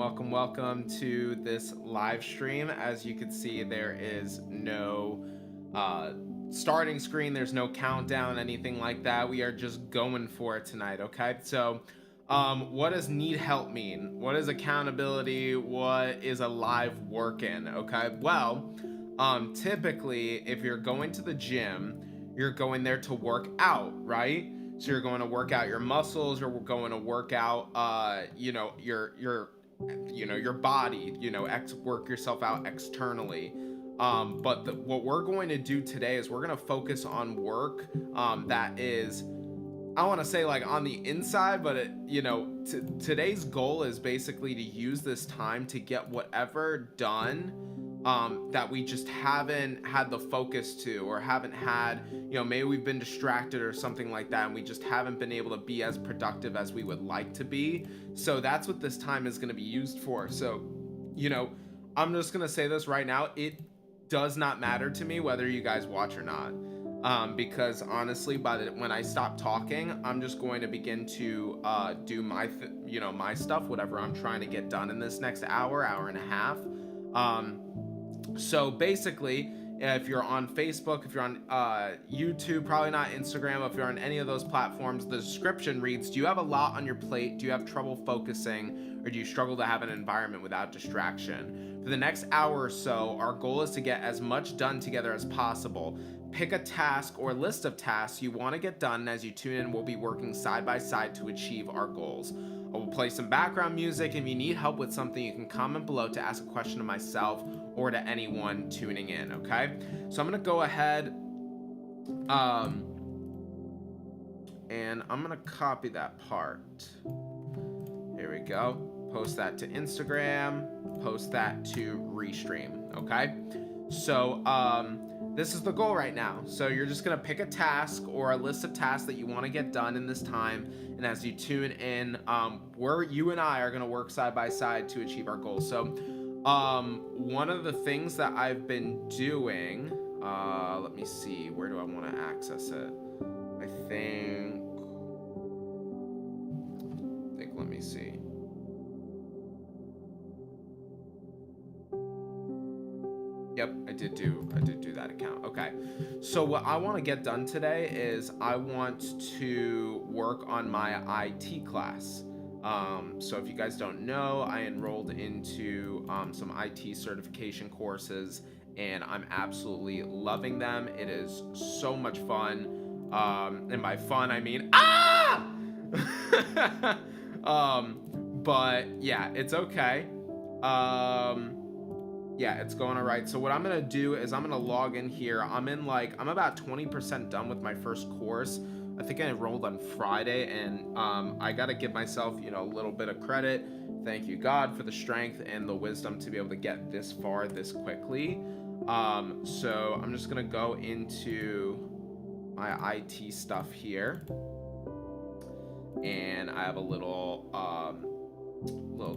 welcome to this live stream. As you can see, there is no uh, starting screen, there's no countdown, anything like that. We are just going for it tonight, okay? So, what does need help mean? What is accountability? What is a live work-in, okay? Well, typically, if you're going to the gym, you're going there to work out, right? So you're going to work out your muscles, or we're going to work out your body, work yourself out externally. But what we're going to do today is we're going to focus on work that is, I want to say, like, on the inside, but today's goal is basically to use this time to get whatever done that we just haven't had the focus to, or haven't had, maybe we've been distracted or something like that, and we just haven't been able to be as productive as we would like to be. So that's what this time is going to be used for. So, I'm just going to say this right now. It does not matter to me whether you guys watch or not. Because honestly, when I stop talking, I'm just going to begin to do my stuff, whatever I'm trying to get done in this next hour and a half. So basically, if you're on Facebook, if you're on YouTube, probably not Instagram, if you're on any of those platforms, the description reads, do you have a lot on your plate? Do you have trouble focusing? Or do you struggle to have an environment without distraction? For the next hour or so, our goal is to get as much done together as possible. Pick a task or list of tasks you want to get done, and as you tune in, we'll be working side by side to achieve our goals. I will play some background music. If you need help with something, you can comment below to ask a question to myself or to anyone tuning in, okay? So I'm going to go ahead and I'm going to copy that part. Here we go. Post that to Instagram, post that to Restream, okay? So this is the goal right now. So you're just going to pick a task or a list of tasks that you want to get done in this time. And as you tune in, you and I are going to work side by side to achieve our goals. So one of the things that I've been doing, let me see, where do I want to access it? Let me see. Yep, I did do that account. Okay. So what I want to get done today is I want to work on my IT class. So if you guys don't know, I enrolled into some IT certification courses, and I'm absolutely loving them. It is so much fun. And by fun, I mean but yeah, it's okay. Yeah, it's going all right. So what I'm gonna do is I'm gonna log in here. I'm about 20% done with my first course. I think I enrolled on Friday, and I gotta give myself, a little bit of credit. Thank you, God, for the strength and the wisdom to be able to get this far this quickly. So I'm just gonna go into my IT stuff here, and I have a little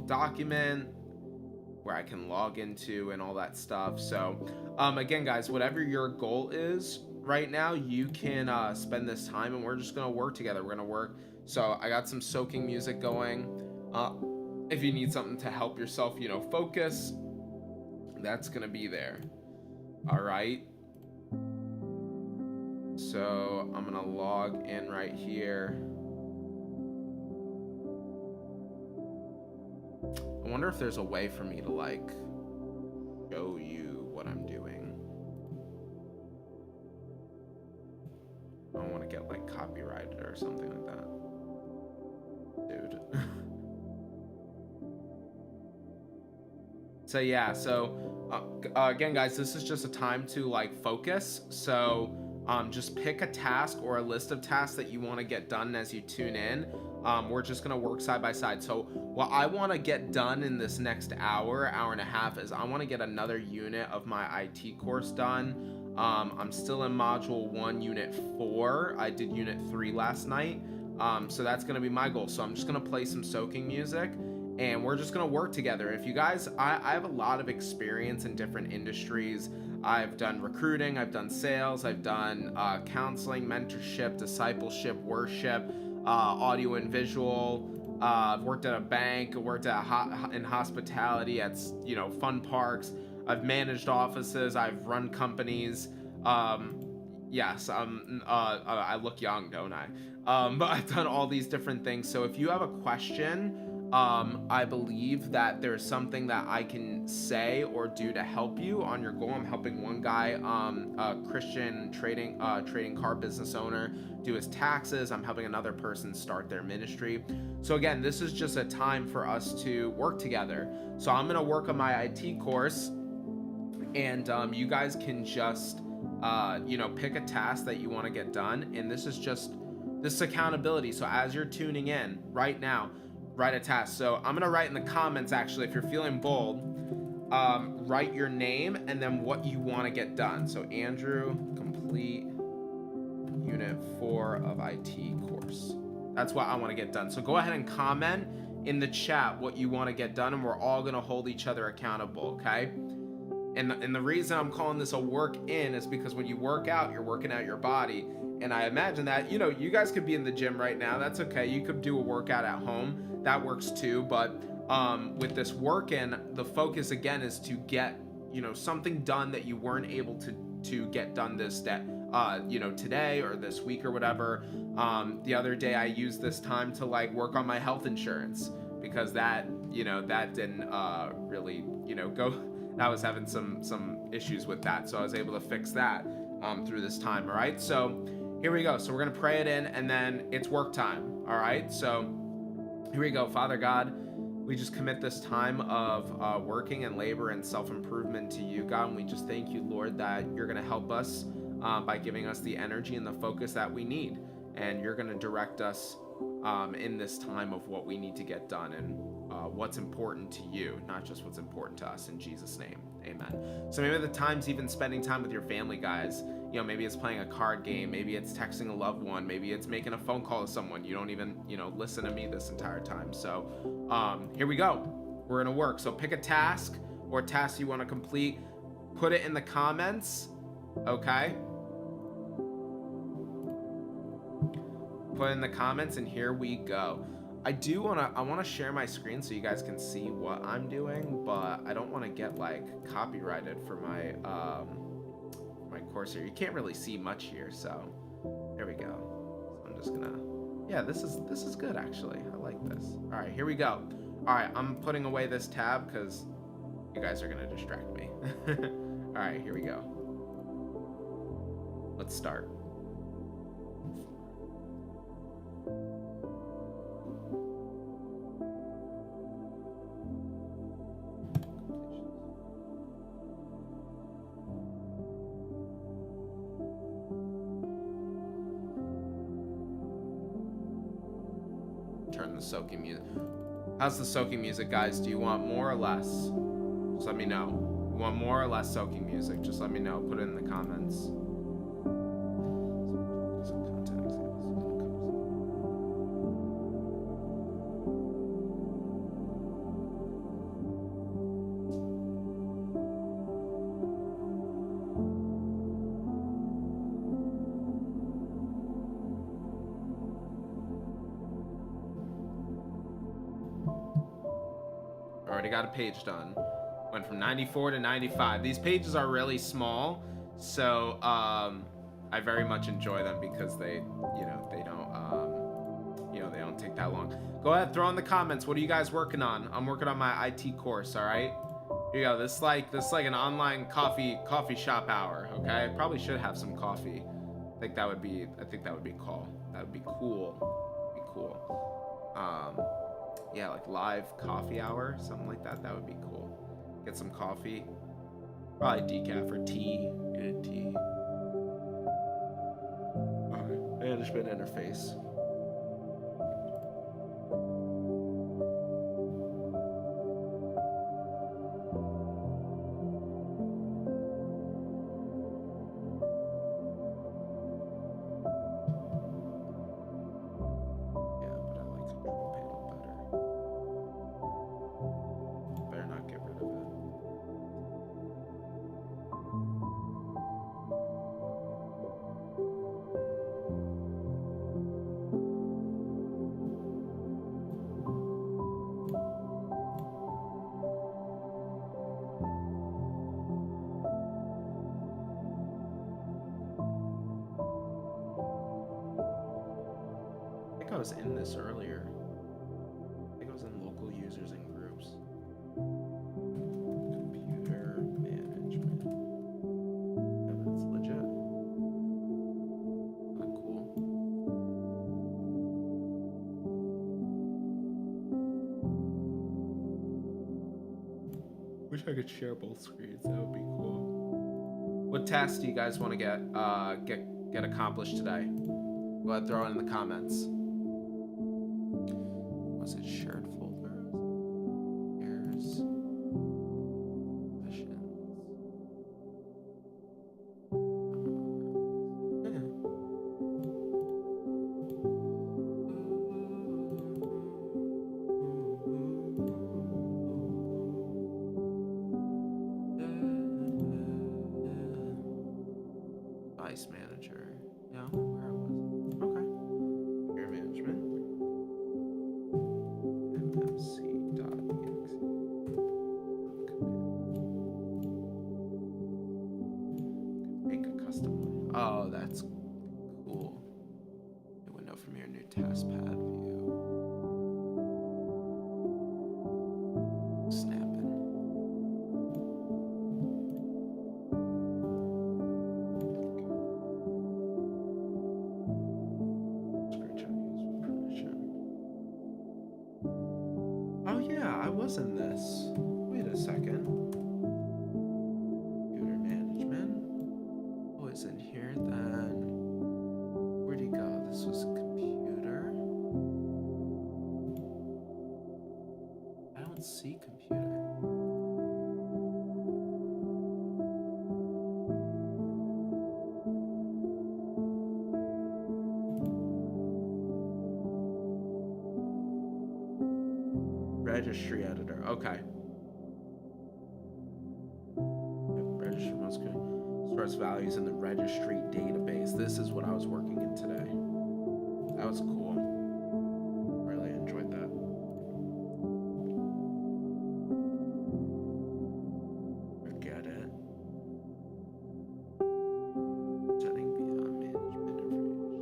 document where I can log into and all that stuff. So again, guys, whatever your goal is right now, you can spend this time, and we're just gonna work together. We're gonna work. So I got some soaking music going. If you need something to help yourself, focus, that's gonna be there. All right. So I'm gonna log in right here. I wonder if there's a way for me to show you what I'm doing. I don't want to get copyrighted or something like that, dude. So yeah, again, guys, this is just a time to focus. So just pick a task or a list of tasks that you want to get done as you tune in. We're just gonna work side by side. So what I want to get done in this next hour and a half is I want to get another unit of my IT course done. I'm still in module 1, unit 4. I did unit 3 last night. So that's gonna be my goal. So I'm just gonna play some soaking music, and we're just gonna work together. If you guys, I have a lot of experience in different industries. I've done recruiting, I've done sales, I've done counseling, mentorship, discipleship, worship, audio and visual, I've worked at a bank, worked at in hospitality, at fun parks. I've managed offices. I've run companies. Um, yes, I look young, don't I? But I've done all these different things. So if you have a question, I believe that there's something that I can say or do to help you on your goal. I'm helping one guy, a Christian trading car business owner, do his taxes. I'm helping another person start their ministry. So again, this is just a time for us to work together. So I'm gonna work on my IT course, and you guys can just pick a task that you want to get done, and this is accountability. So as you're tuning in right now, write a task. So I'm gonna write in the comments, actually, if you're feeling bold, write your name and then what you want to get done. So Andrew, complete unit 4 of IT course. That's what I want to get done. So go ahead and comment in the chat what you want to get done, and we're all gonna hold each other accountable, okay? And the reason I'm calling this a work in is because when you work out, you're working out your body. And I imagine that, you guys could be in the gym right now. That's okay. You could do a workout at home. That works too. But with this work in, the focus again is to get, something done that you weren't able to get done this day, today or this week or whatever. The other day I used this time to work on my health insurance, because that didn't really, go. I was having some issues with that, so I was able to fix that through this time. All right, so here we go. So we're gonna pray it in, and then it's work time. All right, so here we go. Father God, we just commit this time of working and labor and self-improvement to you, God, and we just thank you, Lord, that you're gonna help us by giving us the energy and the focus that we need, and you're gonna direct us in this time of what we need to get done, and what's important to you, not just what's important to us. In Jesus' name, amen. So maybe the time's even spending time with your family, guys. Maybe it's playing a card game, maybe it's texting a loved one, maybe it's making a phone call to someone. You don't even listen to me this entire time. So here we go. We're gonna work. So pick a task or task you want to complete, put it in the comments, okay? Put in the comments, and here we go. I want to share my screen so you guys can see what I'm doing, but I don't want to get copyrighted for my my course here. You can't really see much here, so there we go. So I'm just gonna, yeah, this is good actually. I like this. All right, here we go. All right, I'm putting away this tab because you guys are gonna distract me. All right, here we go. Let's start. Turn the soaking music. How's the soaking music, guys? Do you want more or less? Just let me know. You want more or less soaking music? Just let me know. Put it in the comments. Some content examples. Already got a page done. Went from 94 to 95. These pages are really small, so I very much enjoy them because they don't take that long. Go ahead, throw in the comments. What are you guys working on? I'm working on my IT course. All right. Here you go. This is like an online coffee shop hour. Okay. I probably should have some coffee. I think that would be cool. That would be cool. Yeah, like live coffee hour, something like that. That would be cool. Get some coffee, probably decaf or tea. Get a tea. All right, management interface. was in this earlier. I think I was in local users and groups. Computer management. Yeah, that's legit. Cool. Wish I could share both screens. That would be cool. What tasks do you guys want to get accomplished today? Go ahead, throw it in the comments. Was it shared folders? Here's sessions. Vice manager. Yeah, where it was. Okay. Computer management. MMC.exe. Make a custom one. Oh, that's cool. New window from your new task pad view. Snapping. Oh yeah, I was in this. Wait a second. Computer management. Oh, it's in here then. Where'd he go? This was computer. I don't see computer. Registry editor. Okay. Registry must stores values in the registry database. This is what I was working in today. That was cool. Really enjoyed that. Forget it. Setting beyond management information.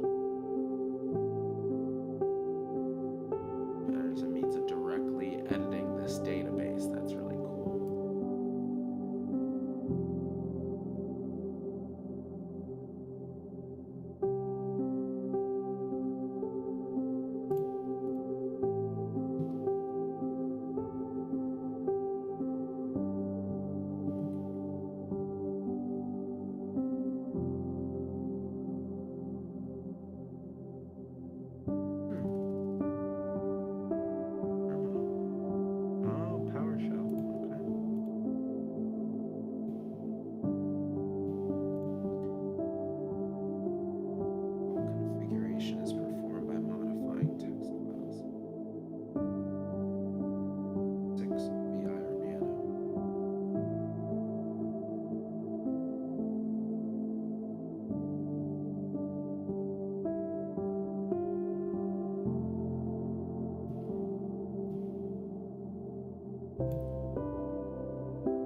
There's a means of directly editing this database. That's really cool.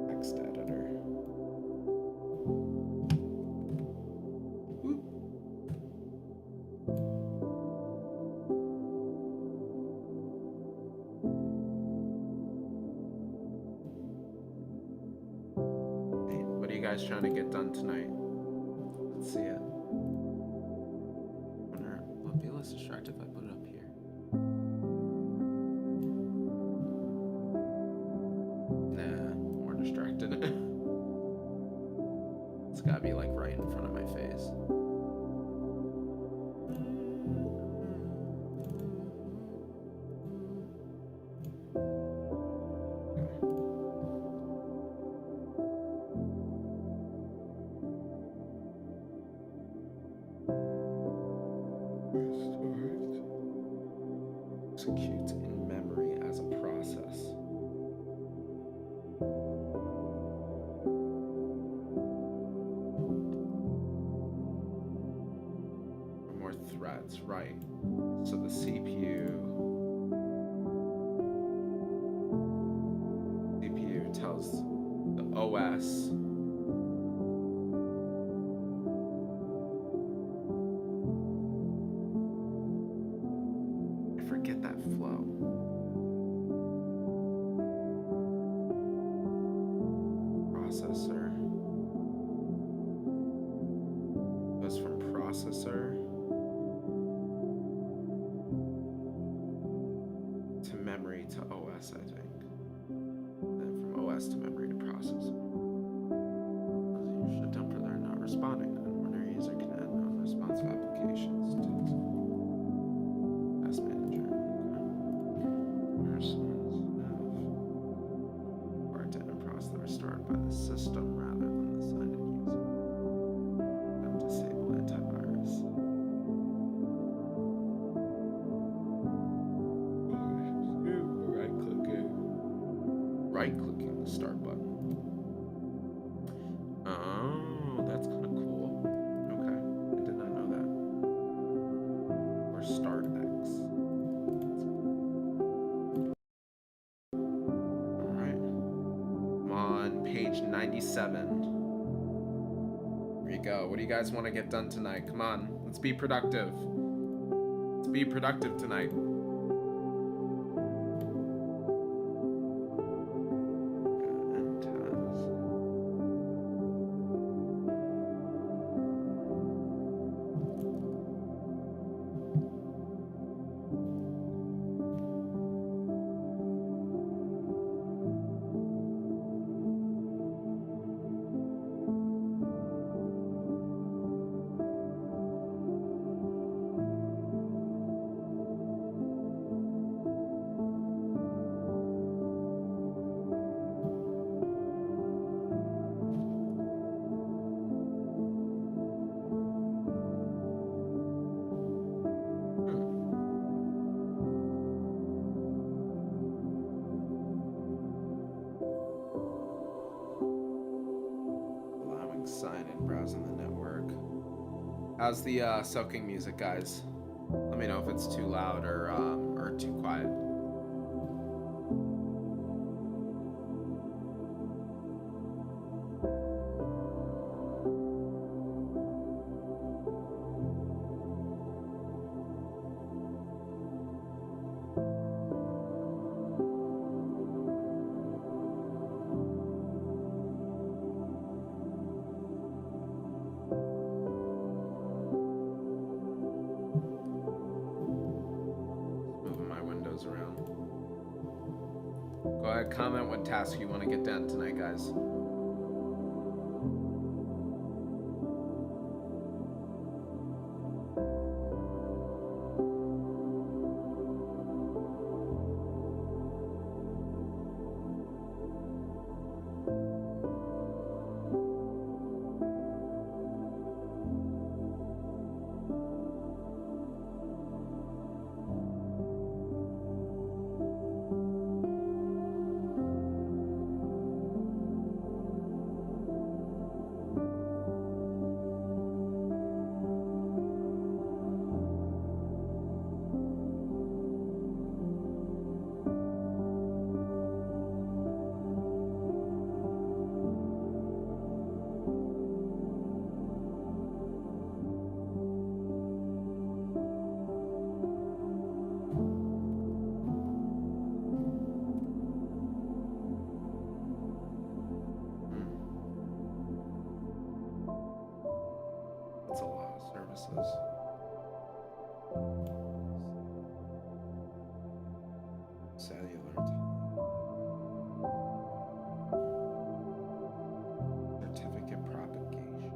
Text editor. Hey, what are you guys trying to get done tonight? Let's see it. Wonder, will it be less distracted if I put it up here? Nah, more distracted. It's gotta be like right in front of my face. Executes in memory as a process. For more threads, right? So the CPU tells the OS processor. Goes from processor to memory to OS, I think. Then from OS to memory to processor. Those are shut down for they're not responding. Then when user can add non-responsive applications to task manager. Or to end process that are stored by the system rather than the signed in user. And disable antivirus. Right clicking the start button. Oh, that's kind of cool. Okay, I did not know that. Or start X. All right. I'm on page 97. Here you go. What do you guys want to get done tonight? Come on, let's be productive. Let's be productive tonight. Sign in, browsing the network. How's the soaking music, guys? Let me know if it's too loud or too quiet. Around. Go ahead, comment what task you want to get done tonight, guys. That's a lot of services. Cellular certificate propagation.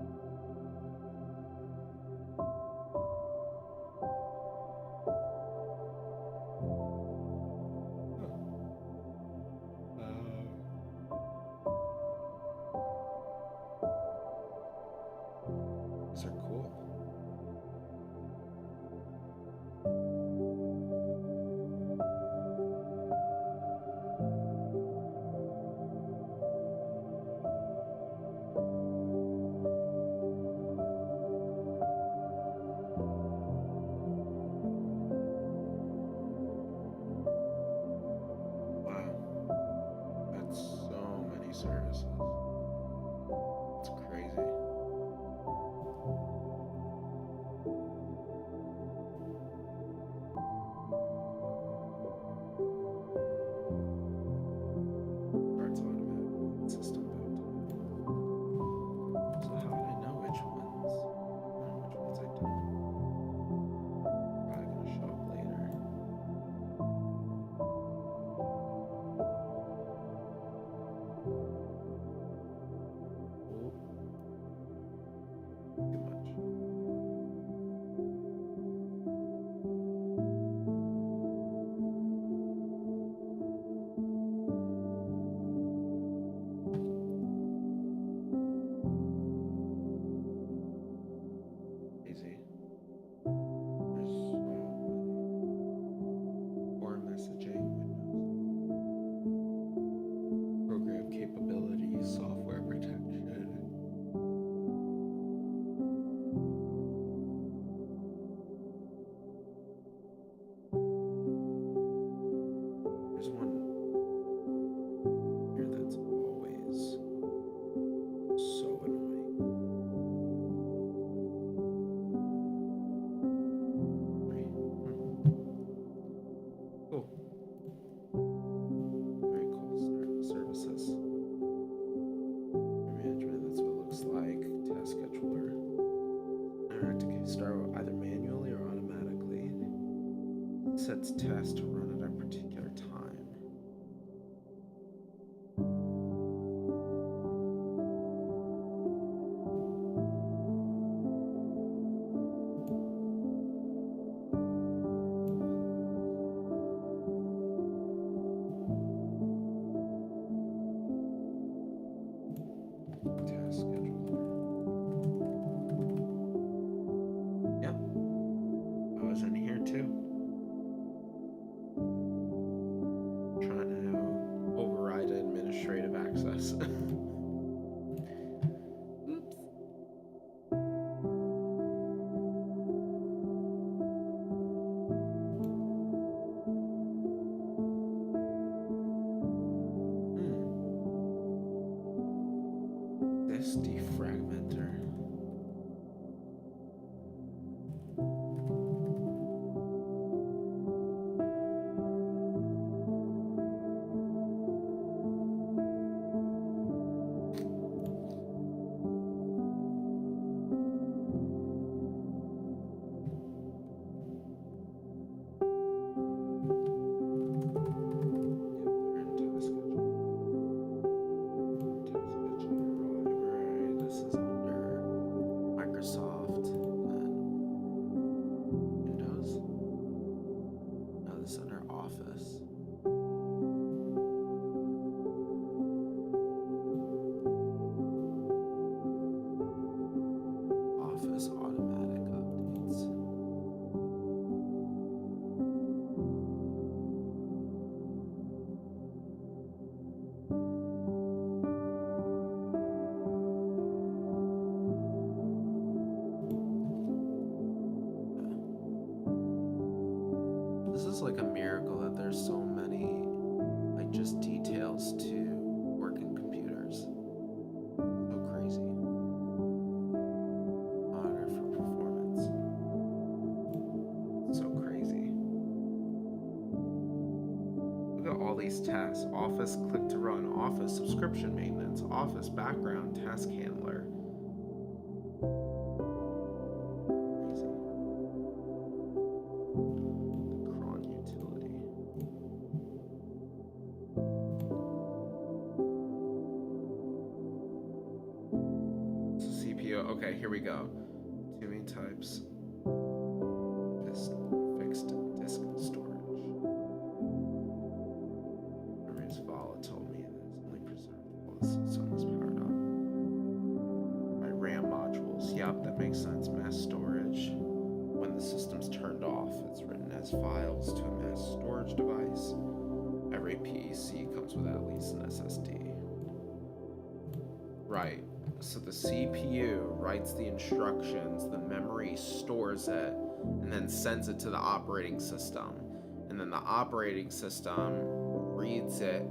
These are cool. Services. It's crazy. Starts automatic system build. sets tasks to run at a particular time. Task scheduler. Yep, I was in here too. Trying to override administrative access. Oops. This defragmenter. Automatic updates. This is like a miracle that there's so many, like, just details to working computers. So crazy. Monitor for performance. So crazy. Look at all these tasks. Office click to run, office subscription maintenance, office background task handler. Crazy. The cron utility. So CPU. Okay, here we go. Too many types. This fixed disk storage. Memory is volatile, meaning that it's only preserved while the system is powered up. By RAM modules. Yep, that makes sense. Mass storage. When the system's turned off, it's written as files to a mass storage device. Every PEC comes with at least an SSD. Right. So the CPU writes the instructions, the memory stores it, and then sends it to the operating system. And then the operating system reads it,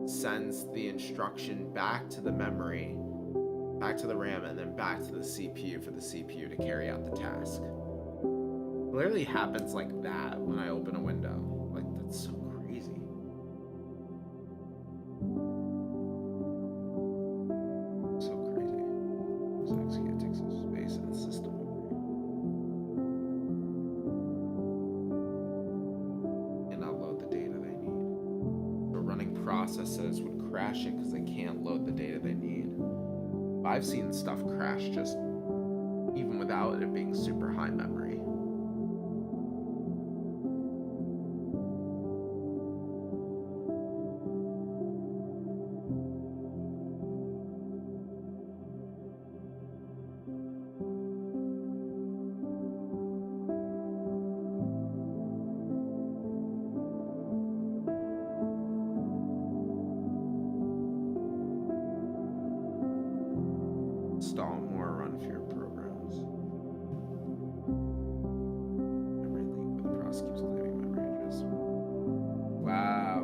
sends the instruction back to the memory, back to the RAM, and then back to the CPU for the CPU to carry out the task. It literally happens like that when I open a window. Like, that's so crazy. So crazy. This actually takes up space in the system memory. And not load the data they need. So running processes would crash it because they can't load the data they need. I've seen stuff crash just even without it being super high memory. Install more run fewer programs. Memory leak with prosecutes claiming memory address. Wow.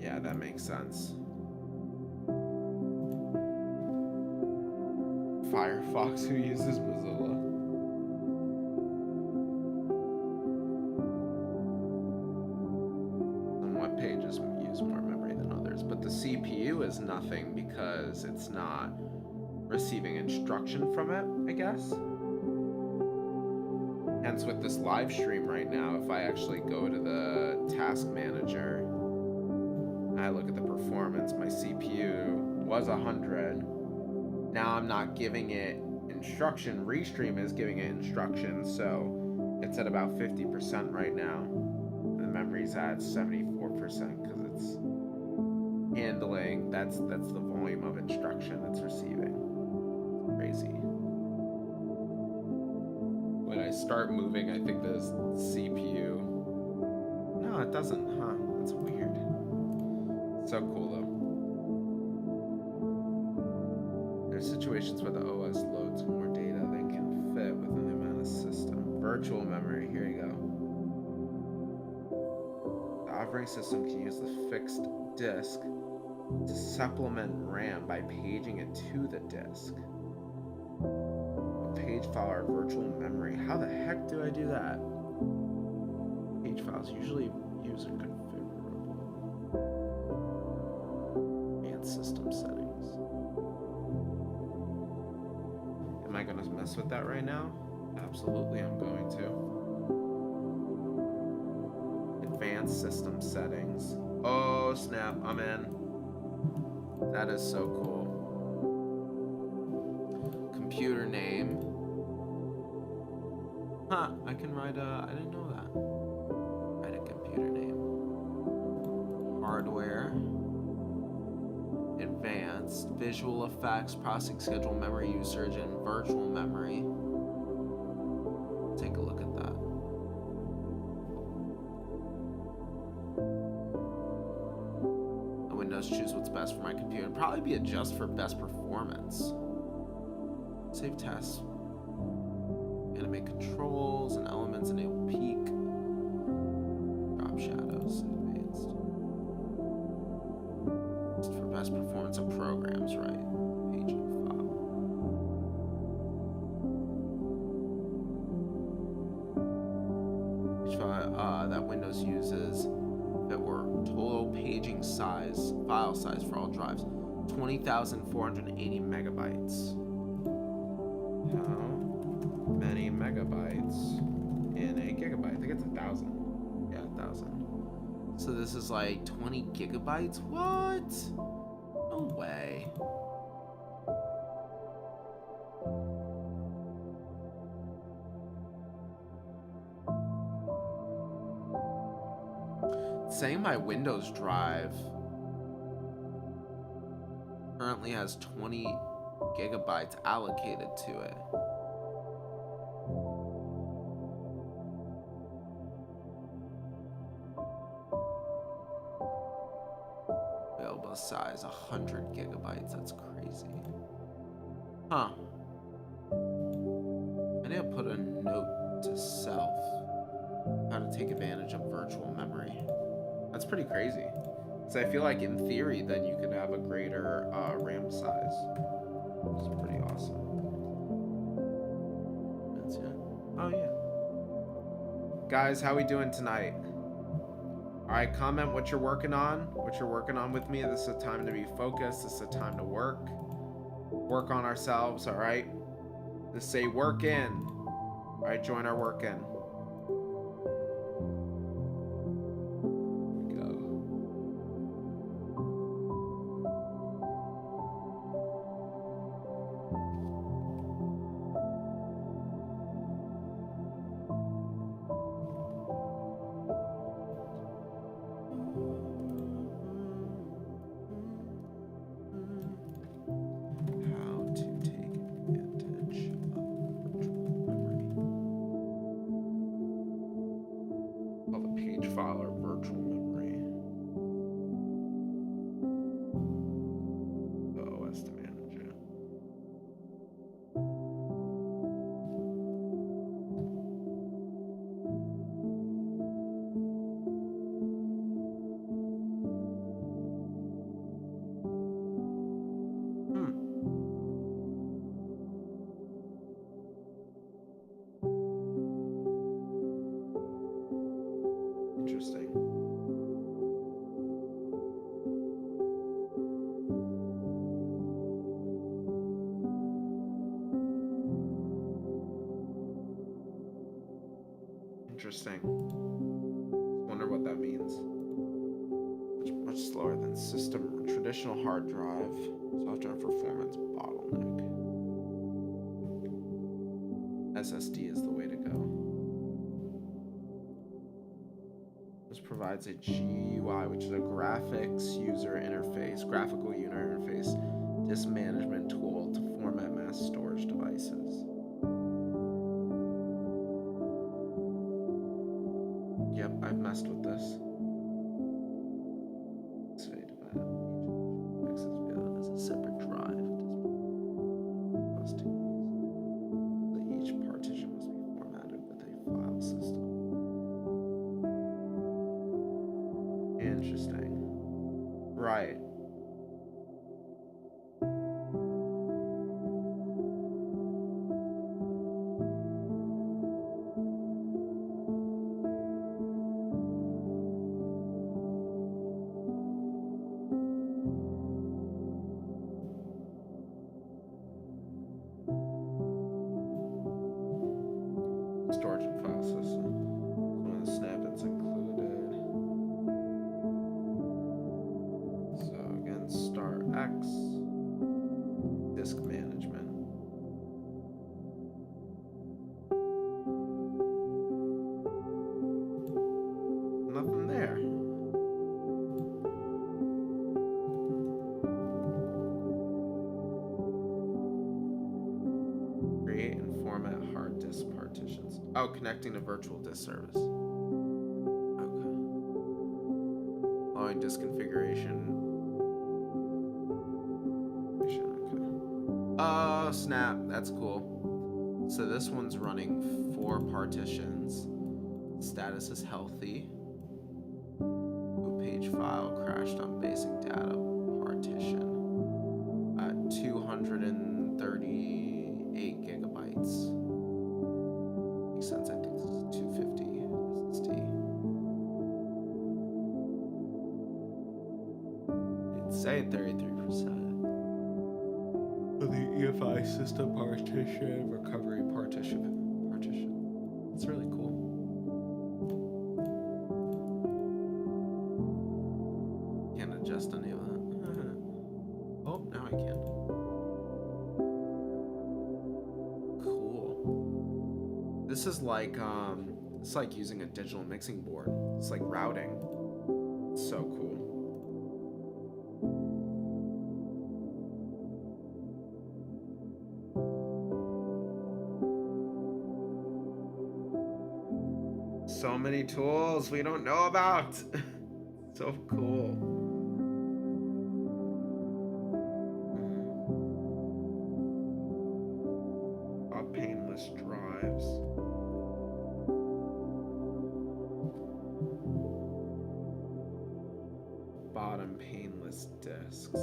Yeah, that makes sense. Firefox who uses Mozilla. Pages use more memory than others, but the CPU is nothing because it's not receiving instruction from it, I guess. Hence with this live stream right now, if I actually go to the task manager and I look at the performance, my CPU was 100. Now I'm not giving it instruction. Restream is giving it instruction, so it's at about 50% right now. The memory's at 74% because it's handling, that's the volume of instruction it's receiving. Crazy. When I start moving, I think the CPU, no, it doesn't, huh? That's weird. So cool though. There's situations where the OS loads more data than can fit within the amount of system. Virtual memory, here you go. The operating system can use the fixed disk to supplement RAM by paging it to the disk. A page file or virtual memory. How the heck do I do that? Page files usually user configurable. And system settings. Am I gonna mess with that right now? Absolutely, I'm going to. Advanced system settings. Oh snap, I'm in. That is so cool. Computer name. Huh, I can write I didn't know that. Write a computer name. Hardware. Advanced. Visual effects, processing schedule, memory usage, and virtual memory. Take a look at that. Windows, choose what's best for my computer. It'd probably be adjust for best performance. Save tests. Animate controls and elements, enable peak. Drop shadows, advanced. Just for best performance of programs, right? Page and file. Page file that Windows uses. That were total paging size, file size for all drives, 20,480 megabytes. How many megabytes in a gigabyte? I think it's 1,000. Yeah, 1,000. So this is like 20 gigabytes? What? No way. Saying my Windows drive currently has 20 gigabytes allocated to it. Available size 100 gigabytes. That's crazy. Huh. I need to put a note to self how to take advantage of virtual memory. That's pretty crazy. So I feel like in theory, then you could have a greater RAM size. It's pretty awesome. That's it. Oh yeah. Guys, how we doing tonight? All right, comment what you're working on. What you're working on with me. This is a time to be focused. This is a time to work. Work on ourselves. All right. Just say work in. All right, join our work in. Interesting. Interesting. Wonder what that means. Much slower than system traditional hard drive. Soft drive performance bottleneck. SSD is the way to go. This provides a GUI, which is a graphics user interface, graphical user interface, disk management tool to format mass storage devices. Yep, I've messed with this. Say to that. Access beyond as a separate drive. Each partition must be formatted with a file system. Interesting. Right. Storage and file system. One of the snap-ins included. So again, star X. Disk management. Nothing there. Create and format hard disk partitions. Oh, connecting to virtual disk service. Okay. Allowing disk configuration. Okay. Snap. That's cool. So this one's running 4 partitions. Status is healthy. Page file crashed on basic data partition. 238 gigabytes. Makes sense. I think this is 250 SSD. It's saying 33%. For the EFI system partition, recovery partition. It's really cool. Can't adjust any of that. Oh, now I can. Cool. This is like it's like using a digital mixing board. It's like routing. It's so cool. So many tools we don't know about. So cool. Painless drives. Bottom painless discs.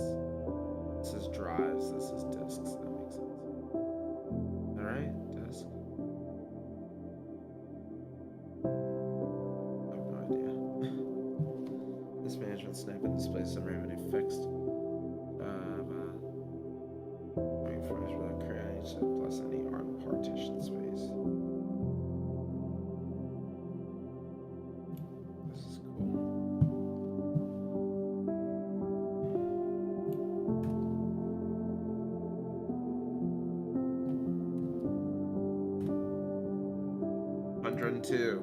This is drives, this is discs. That makes sense. Alright, disc. I have no idea. This management snap and display summary of any fixed. Plus any ARM partition space. This is cool.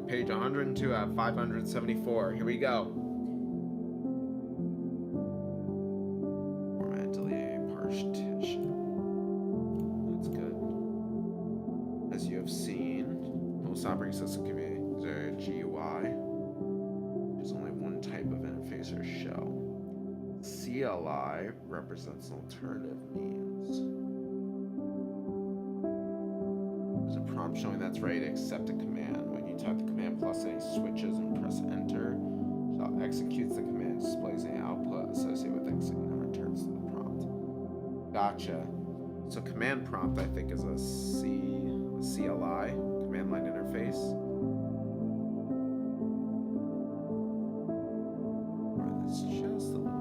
Page 102 out of 574. Here we go. Format delete partition. That's good. As you have seen, most operating system can be a GUI. There's only one type of interface or shell. CLI represents an alternative means. There's a prompt showing that's ready to accept a command. When you type the command plus any switches and press enter, shell executes the command, displays the output associated with exit, and returns to the prompt. Gotcha. So command prompt, I think, is a CLI, command line interface. Or this just a little bit.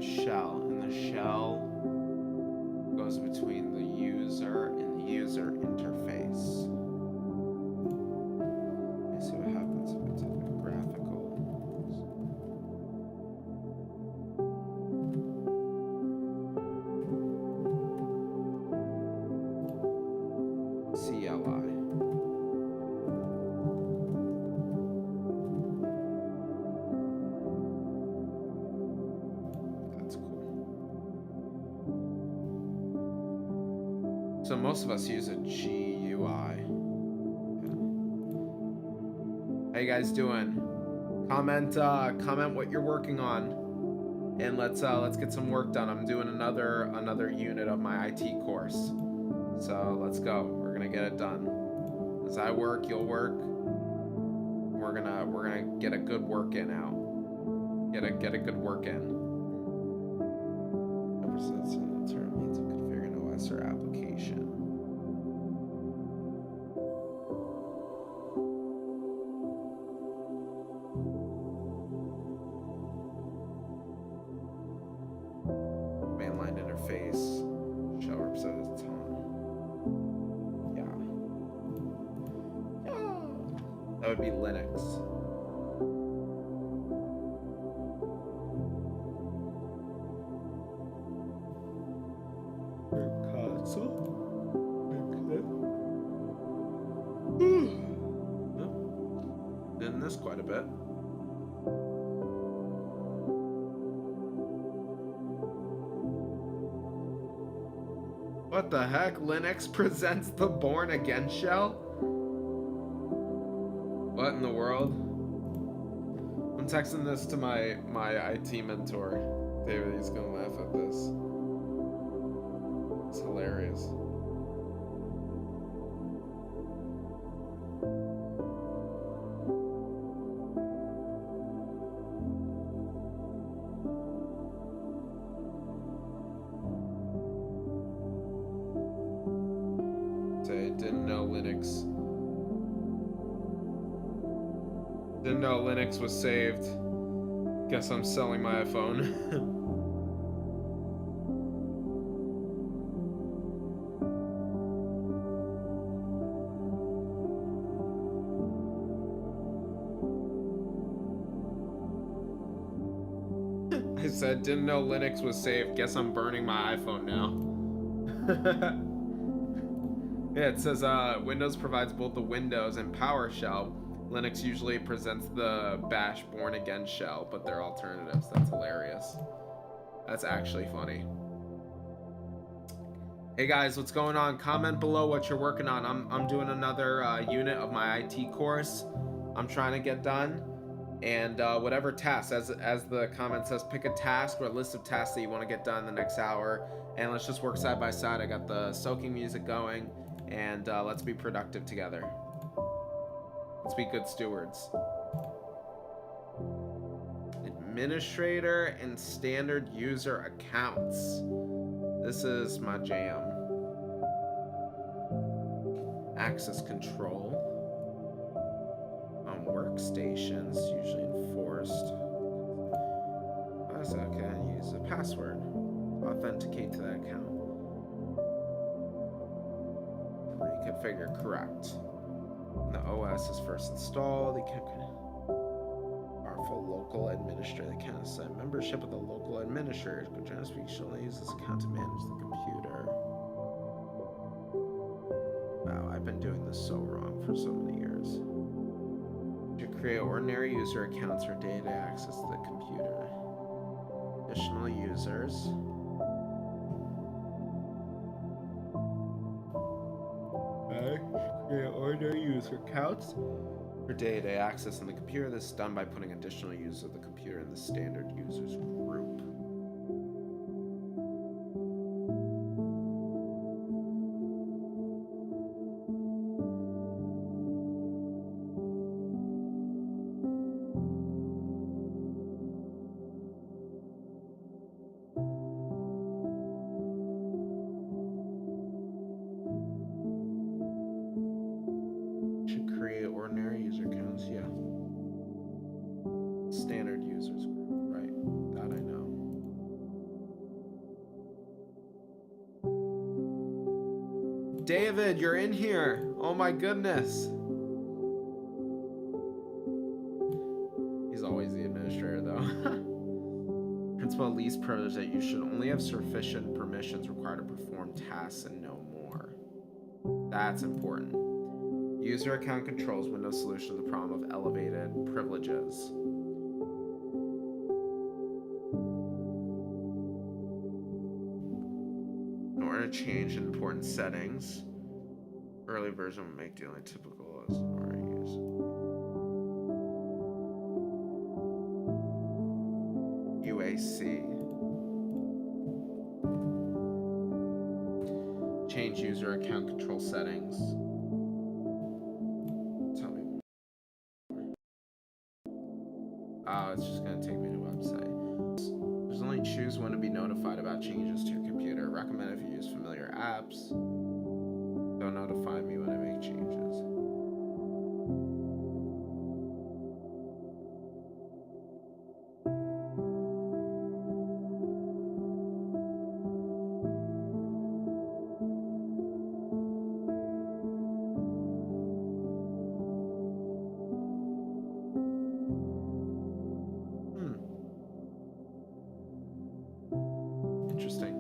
shell, and the shell goes between the user and the user interface. Let's see what happens if I type in graphical. CLI. That's cool. So most of us use a GUI. How you guys doing? Comment what you're working on, and let's get some work done. I'm doing another unit of my IT course, so let's go. We're gonna get it done. As I work, you'll work. We're gonna get a good work in out. Get a good work in. Represents a term means of configuring an OS or application. Mainline interface. Shall represent its tone. Yeah. That would be Linux. In this quite a bit. What the heck? Linux presents the Born Again shell? What in the world? I'm texting this to my IT mentor. David, he's gonna laugh at this. It's hilarious. Didn't know Linux was saved. Guess I'm selling my iPhone. I said, didn't know Linux was saved. Guess I'm burning my iPhone now. Yeah, it says Windows provides both the Windows and PowerShell. Linux usually presents the Bash Born Again shell, but they're alternatives. That's hilarious. That's actually funny. Hey guys, what's going on? Comment below what you're working on. I'm doing another unit of my IT course. I'm trying to get done, and whatever task, as the comment says, pick a task or a list of tasks that you want to get done in the next hour, and let's just work side by side. I got the soaking music going, and let's be productive together. Let's be good stewards. Administrator and standard user accounts. This is my jam. Access control on workstations, usually enforced. That's okay. Use a password. Authenticate to that account. Reconfigure correct. The OS is first installed. The powerful local administrator that can assign membership of the local administrator. Generally speaking, should only use this account to manage the computer. Wow, I've been doing this so wrong for so many years. To create ordinary user accounts for data access to the computer. Additional users. Create ordinary user accounts for day-to-day access on the computer. This is done by putting additional users of the computer in the standard users group. Standard users group, right? That I know. David, you're in here. Oh my goodness. He's always the administrator though. Principal least privilege that you should only have sufficient permissions required to perform tasks and no more. That's important. User account controls Windows solution to the problem of elevated privileges. In order to change important settings, early version will make dealing typical as already used. UAC. Change user account control settings. Tell me more. Oh, it's just gonna take me to a website. There's only choose when to be notified about changes to your computer. Recommend if you use familiar apps. Don't notify me when I make changes. Interesting.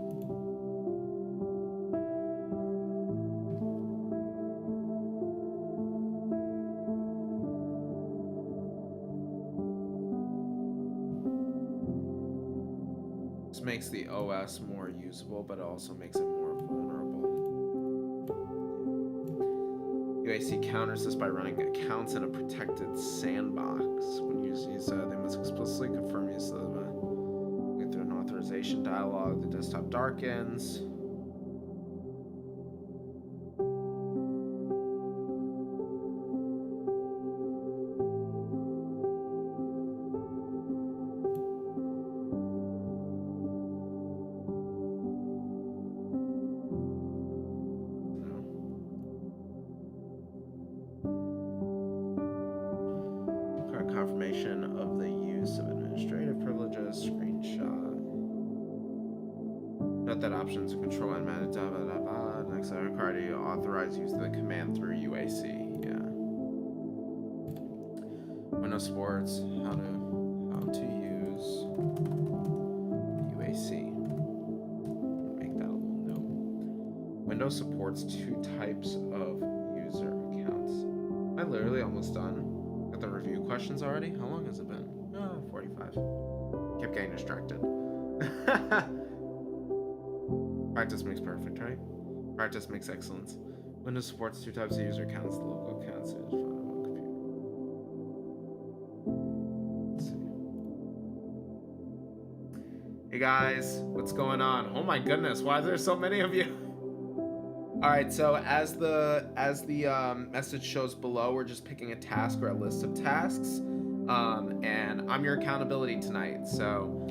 This makes the OS more usable, but it also makes it more vulnerable. UAC counters this by running accounts in a protected sandbox. When using these, they must explicitly confirm use of them. Through an authorization dialog, the desktop darkens. Confirmation of the use of administrative privileges. Screenshot. Note that options control and manage. Next, I require you to authorize use of the command through UAC. Yeah. Windows supports how to use UAC. Make that a little note. Windows supports 2 types of user accounts. Am I literally almost done? Got the review questions already? How long has it been? 45. Kept getting distracted. Practice makes perfect, right? Practice makes excellence. Windows supports 2 types of user accounts. The local accounts is found on one computer. Let's see. Hey guys, what's going on? Oh my goodness, why is there so many of you? All right, so as the message shows below, we're just picking a task or a list of tasks, and I'm your accountability tonight. So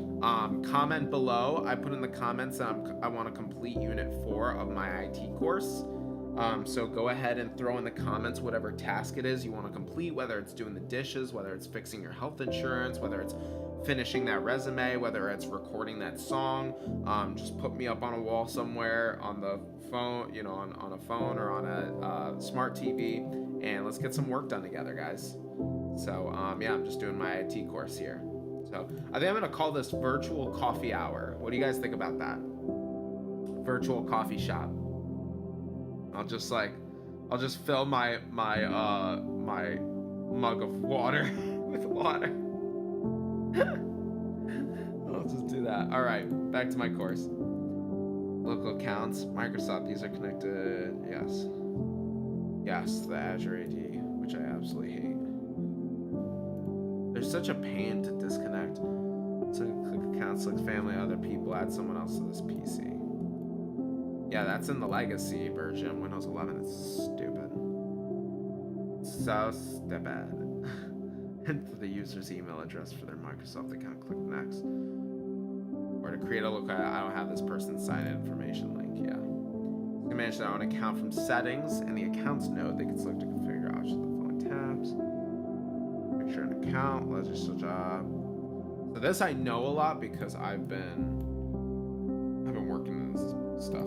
comment below. I put in the comments that I want to complete Unit 4 of my IT course. So go ahead and throw in the comments whatever task it is you want to complete, whether it's doing the dishes, whether it's fixing your health insurance, whether it's finishing that resume, whether it's recording that song. Just put me up on a wall somewhere on the phone, you know, on a phone or on a smart TV, and let's get some work done together, guys. So yeah, I'm just doing my IT course here. So I think I'm gonna call this virtual coffee hour. What do you guys think about that? Virtual coffee shop. I'll just fill my mug of water with water. I'll just do that. All right, back to my course. Local accounts, Microsoft user connected. Yes, the Azure AD, which I absolutely hate. There's such a pain to disconnect. So click accounts, select family, other people, add someone else to this PC. Yeah, that's in the legacy version, Windows 11. It's stupid. So stupid. Enter the user's email address for their Microsoft account. Click next. Or to create a look, I don't have this person's sign-in information link. Yeah. You can manage their own account from settings and the accounts node. They can select to configure options of the following tabs. Picture an account, register job. So this I know a lot because I've been working in this stuff.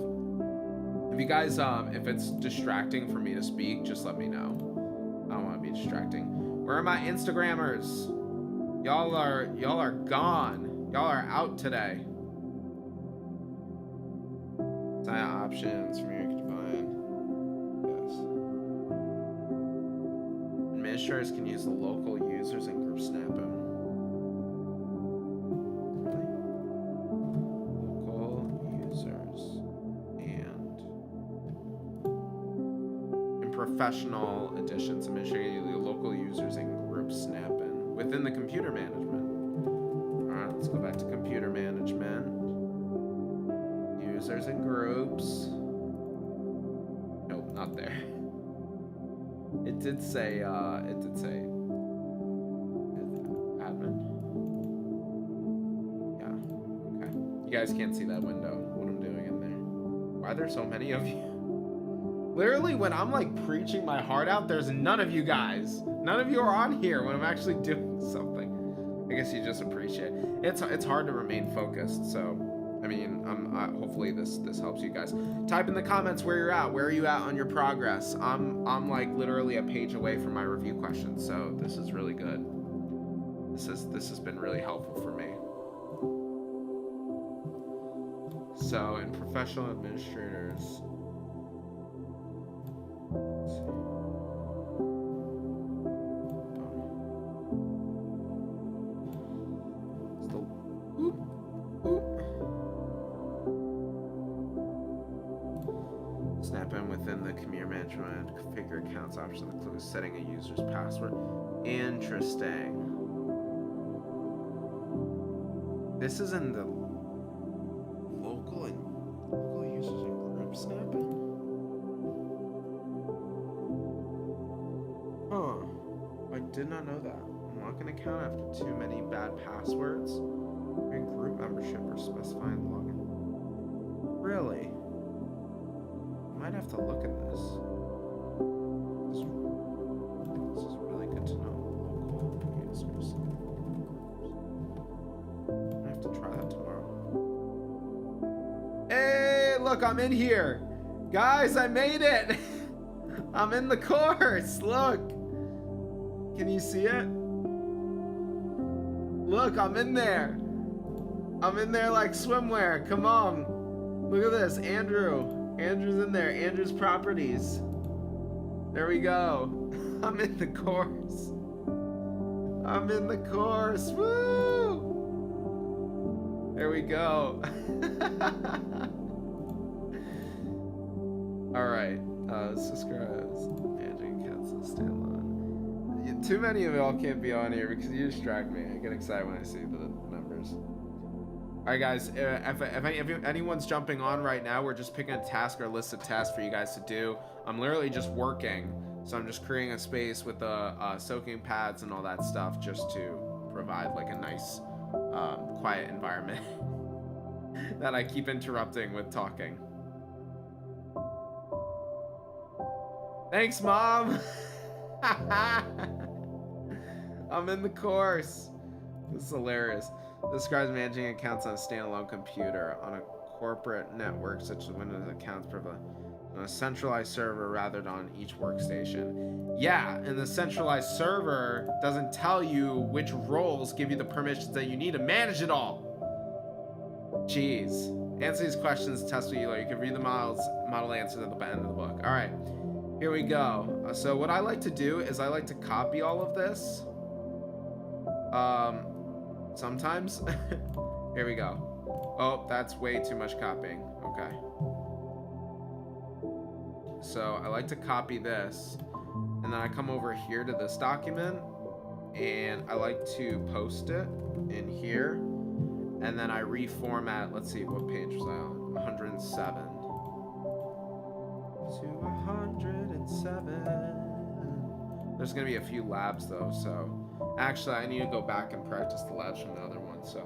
If you guys, if it's distracting for me to speak, just let me know. I don't want to be distracting. Where are my Instagrammers? Y'all are gone. Y'all are out today. Sign options from your edifying. Yes. Administrators can use the local users and group snapping. Professional editions, administrating the local users and group snapping within the computer management. All right, let's go back to computer management. Users and groups. Nope, not there. It did say admin. Yeah, okay. You guys can't see that window, what I'm doing in there. Why are there so many of you? Literally, when I'm like preaching my heart out, there's none of you guys. None of you are on here when I'm actually doing something. I guess you just appreciate it. It's hard to remain focused. So, I mean, hopefully this helps you guys. Type in the comments where you're at. Where are you at on your progress? I'm like literally a page away from my review questions. So this is really good. This has been really helpful for me. So, in professional administrators. Snap in within the computer management, configure accounts option includes setting a user's password. Interesting. This is in the local users and group snapping. Huh. I did not know that. Unlock an account after too many bad passwords. Your group membership or specifying login. Really? Might have to look at this. This is really good to know. Local users. I have to try that tomorrow. Hey, look, I'm in here. Guys, I made it. I'm in the course. Look. Can you see it? Look, I'm in there. I'm in there like swimwear. Come on. Look at this. Andrew's in there. Andrew's properties. There we go. I'm in the course. I'm in the course. Woo! There we go. Alright. Subscribes. Managing cancel standalone. Too many of y'all can't be on here because you distract me. I get excited when I see the numbers. Alright guys, if anyone's jumping on right now, we're just picking a task or a list of tasks for you guys to do. I'm literally just working, so I'm just creating a space with the soaking pads and all that stuff just to provide like a nice quiet environment that I keep interrupting with talking. Thanks, Mom! I'm in the course. This is hilarious. Describes managing accounts on a standalone computer on a corporate network such as Windows accounts on a centralized server rather than on each workstation. Yeah, and the centralized server doesn't tell you which roles give you the permissions that you need to manage it all. Jeez. Answer these questions, test what you learn. You can read the model answers at the end of the book. All right, here we go. So what I like to do is I like to copy all of this. Sometimes. Here we go. Oh, that's way too much copying. Okay. So I like to copy this, and then I come over here to this document, and I like to post it in here, and then I reformat. Let's see, what page was I on? 107. To 107. There's gonna be a few labs though, so actually I need to go back and practice the labs from the other one. So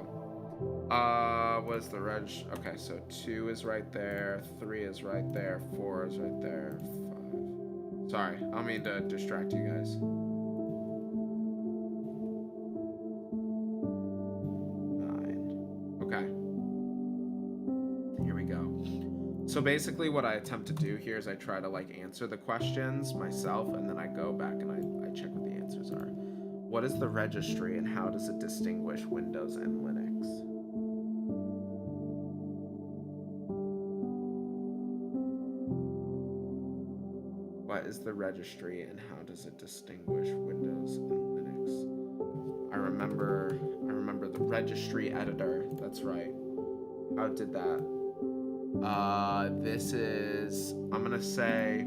what is the reg? Okay, so 2 is right there, 3 is right there, 4 is right there, 5. Sorry, I don't mean to distract you guys. 9. Okay, here we go. So basically what I attempt to do here is I try to like answer the questions myself, and then I go back and I check what the answers are. What is the registry and how does it distinguish Windows and Linux? What is the registry and how does it distinguish Windows and Linux? I remember the registry editor. That's right. How did that? This is, I'm gonna say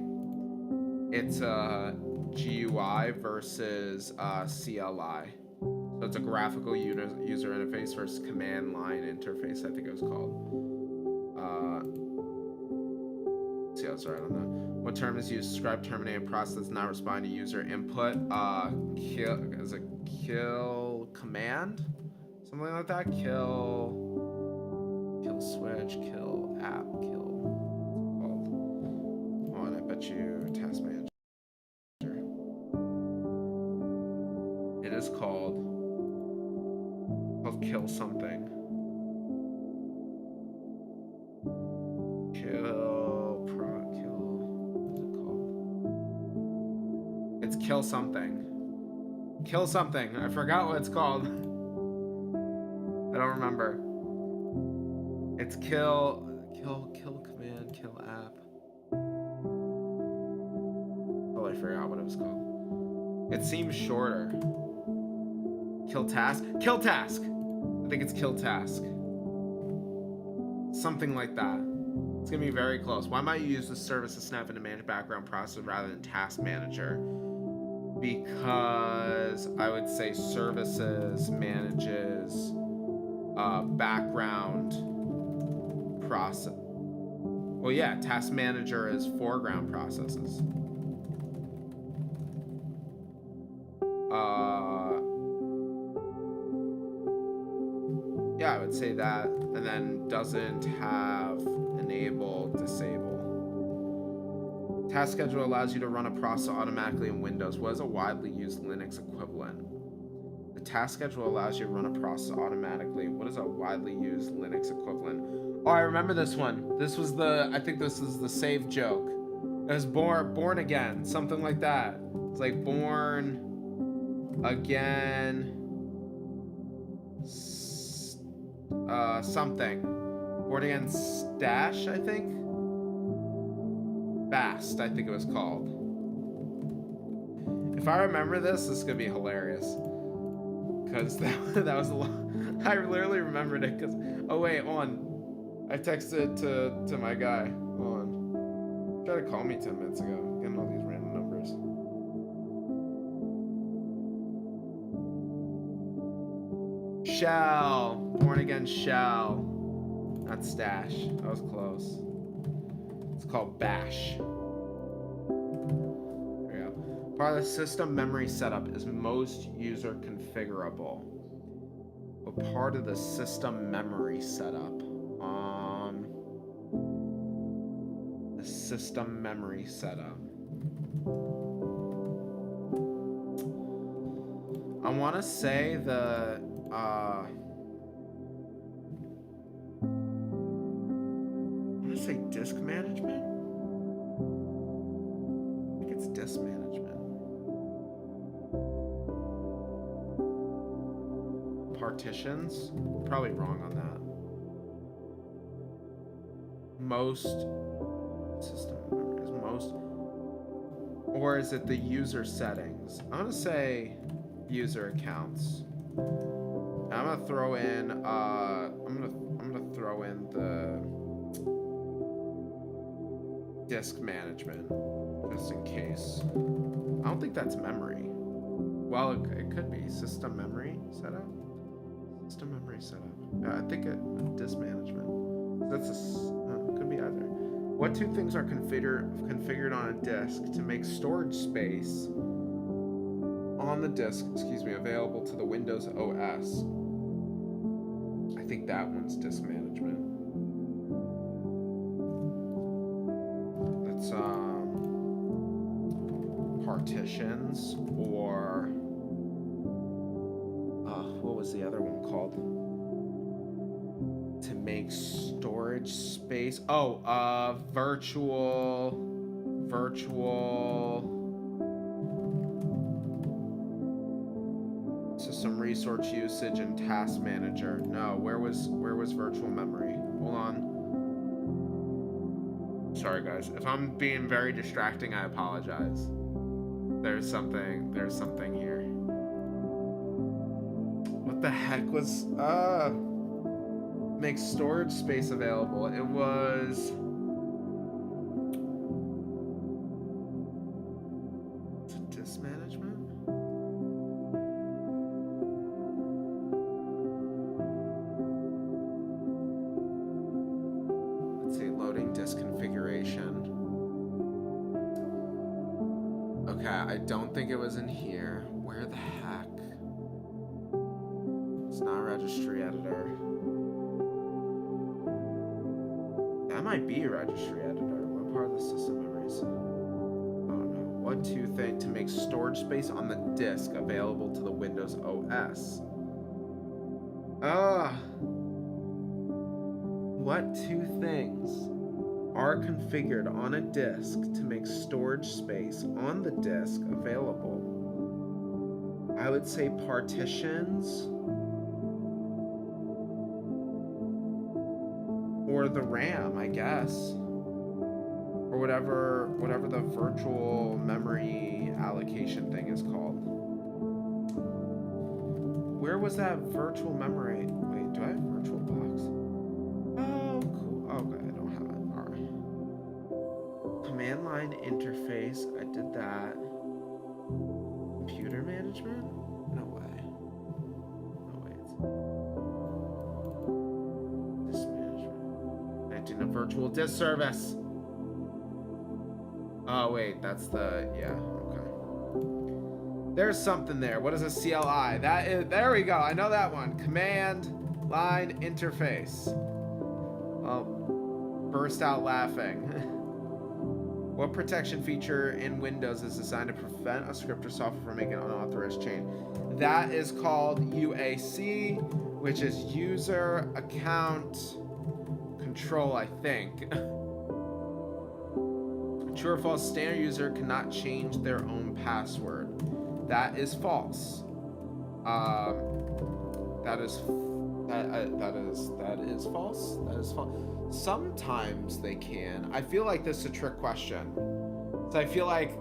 it's a GUI versus CLI. So it's a graphical user interface versus command line interface, I think it was called. See, I was right on that. What term is used to describe terminating a process that's not responding to user input? Kill command? Something like that? Kill switch, kill app, kill. What's it called? Oh, and I bet you task manager. It is called kill something. It's kill something. Kill something. I forgot what it's called. I don't remember. It's kill command, kill app. Oh, I forgot what it was called. It seems shorter. Kill task. Kill task. I think it's kill task. Something like that. It's gonna be very close. Why might you use the service to snap in to manage background process rather than task manager? Because I would say services manages background process. Well, yeah, task manager is foreground processes. Yeah, I would say that, and then doesn't have enable, disable. Task schedule allows you to run a process automatically in Windows. What is a widely used Linux equivalent? The task schedule allows you to run a process automatically. What is a widely used Linux equivalent? Oh, I remember this one. This was I think this is the save joke. It was born again, something like that. It's like born again, something. Born again stash, I think. Bast, I think it was called. If I remember this is gonna be hilarious. Cause that was a lot. I literally remembered it because, oh wait, I texted to my guy. Hold on. He tried to call me 10 minutes ago. Getting all these random numbers. Shell. Born again shell. Not stash. That was close. It's called bash. There we go. Part of the system memory setup is most user configurable. What part of the system memory setup? The system memory setup. I want to say the say disk management? I think it's disk management. Partitions? Probably wrong on that. Most system memories, most, or is it the user settings? I'm gonna say user accounts. I'm gonna throw in I'm gonna throw in the disk management, just in case. I don't think that's memory. Well, it could be system memory setup. System memory setup. Yeah, I think disk management. That's could be either. What two things are configured on a disk to make storage space on the disk, available to the Windows OS? I think that one's disk management. That's partitions, or what was the other one called? To make storage storage space. Oh, virtual. System resource usage and task manager. No, where was virtual memory? Hold on. Sorry guys, if I'm being very distracting, I apologize. There's something here. What the heck was make storage space available? It was disk management. Let's see, loading disk configuration. Okay, I don't think it was in here. Where the heck? It's not registry editor. That might be registry editor. What part of the system memories? Oh no. What to think to make storage space on the disk available to the Windows OS? What two things are configured on a disk to make storage space on the disk available? I would say partitions or the RAM, I guess, or whatever the virtual memory allocation thing is called. Where was that virtual memory? Wait, do I have virtual box? Oh, cool. Okay, I don't have it. All right. Command line interface. I did that. Computer management? No way. Oh wait. Disk management. Connecting to virtual disk service. Oh wait, that's the okay. There's something there. What is a CLI? That is, there we go. I know that one. Command line interface. Oh, burst out laughing. What protection feature in Windows is designed to prevent a script or software from making an unauthorized change? That is called UAC, which is user account control, I think. True or false, standard user cannot change their own password. That is false. That is false. That is false. Sometimes they can. I feel like this is a trick question. So I feel like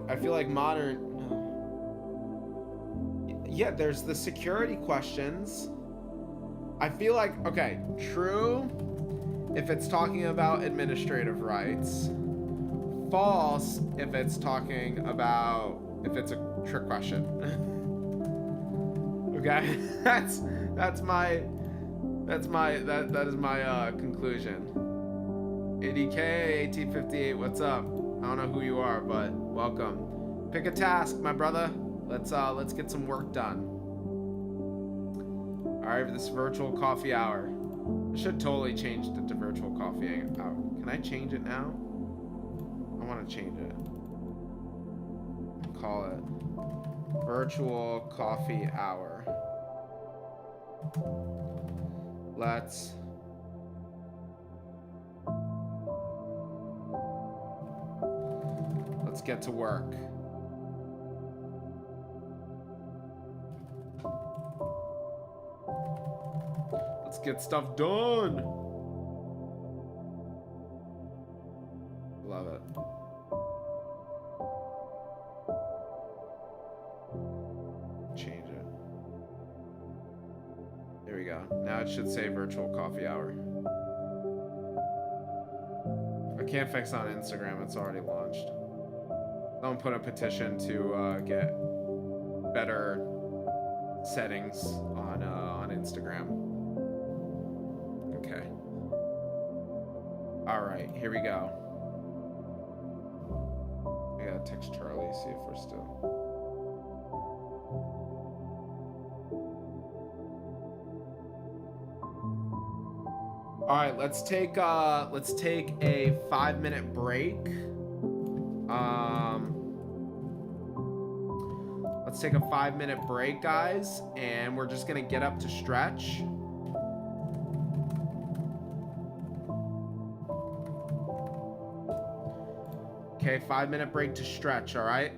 modern. Yeah, there's the security questions. I feel like, okay, true if it's talking about administrative rights. False if it's talking about, if it's a trick question. Okay, that is my conclusion. ADK 1858, what's up? I don't know who you are, but welcome. Pick a task, my brother. Let's get some work done. All right, this virtual coffee hour. I should totally change it to virtual coffee hour. Can I change it now? I want to change it. Call it virtual coffee hour. Let's get to work. Let's get stuff done. Love it. Change it. There we go. Now it should say virtual coffee hour. I can't fix on Instagram, it's already launched. Someone put a petition to get better settings on Instagram. Okay. All right, here we go. I gotta text Charlie, see if we're still. All right, let's take a 5-minute break. Let's take a 5-minute break, guys, and we're just gonna get up to stretch. Okay, 5-minute break to stretch. All right,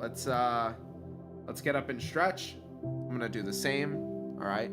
let's get up and stretch. I'm gonna do the same. All right.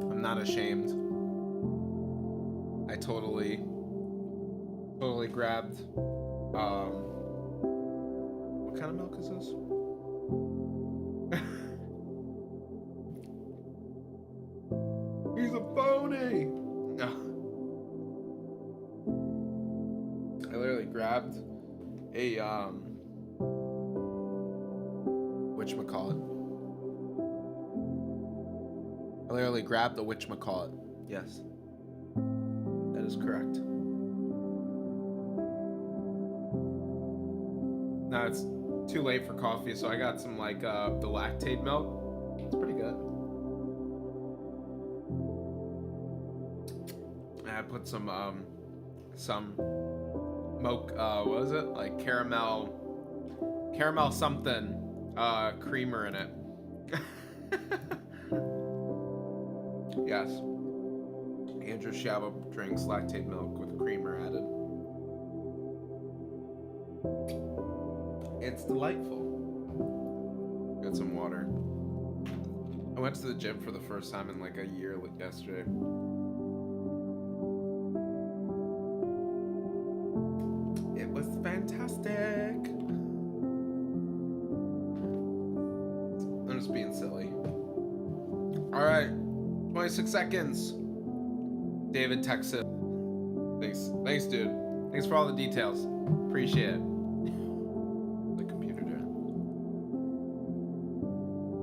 I'm not ashamed. I totally grabbed. What kind of milk is this? He's a phony. No. I literally grabbed a whatchamacallit. I literally grabbed the whatchamacallit. Yes. That is correct. Now it's too late for coffee, so I got some like the lactate milk. It's pretty good. And I put some milk, what is it? Like caramel something creamer in it. Yes. Andrew Shaba drinks lactate milk with creamer added. It's delightful. Got some water. I went to the gym for the first time in like a year yesterday. It was fantastic. I'm just being silly. All right, 26 seconds. David texted. Thanks, dude. Thanks for all the details. Appreciate it. The computer doing.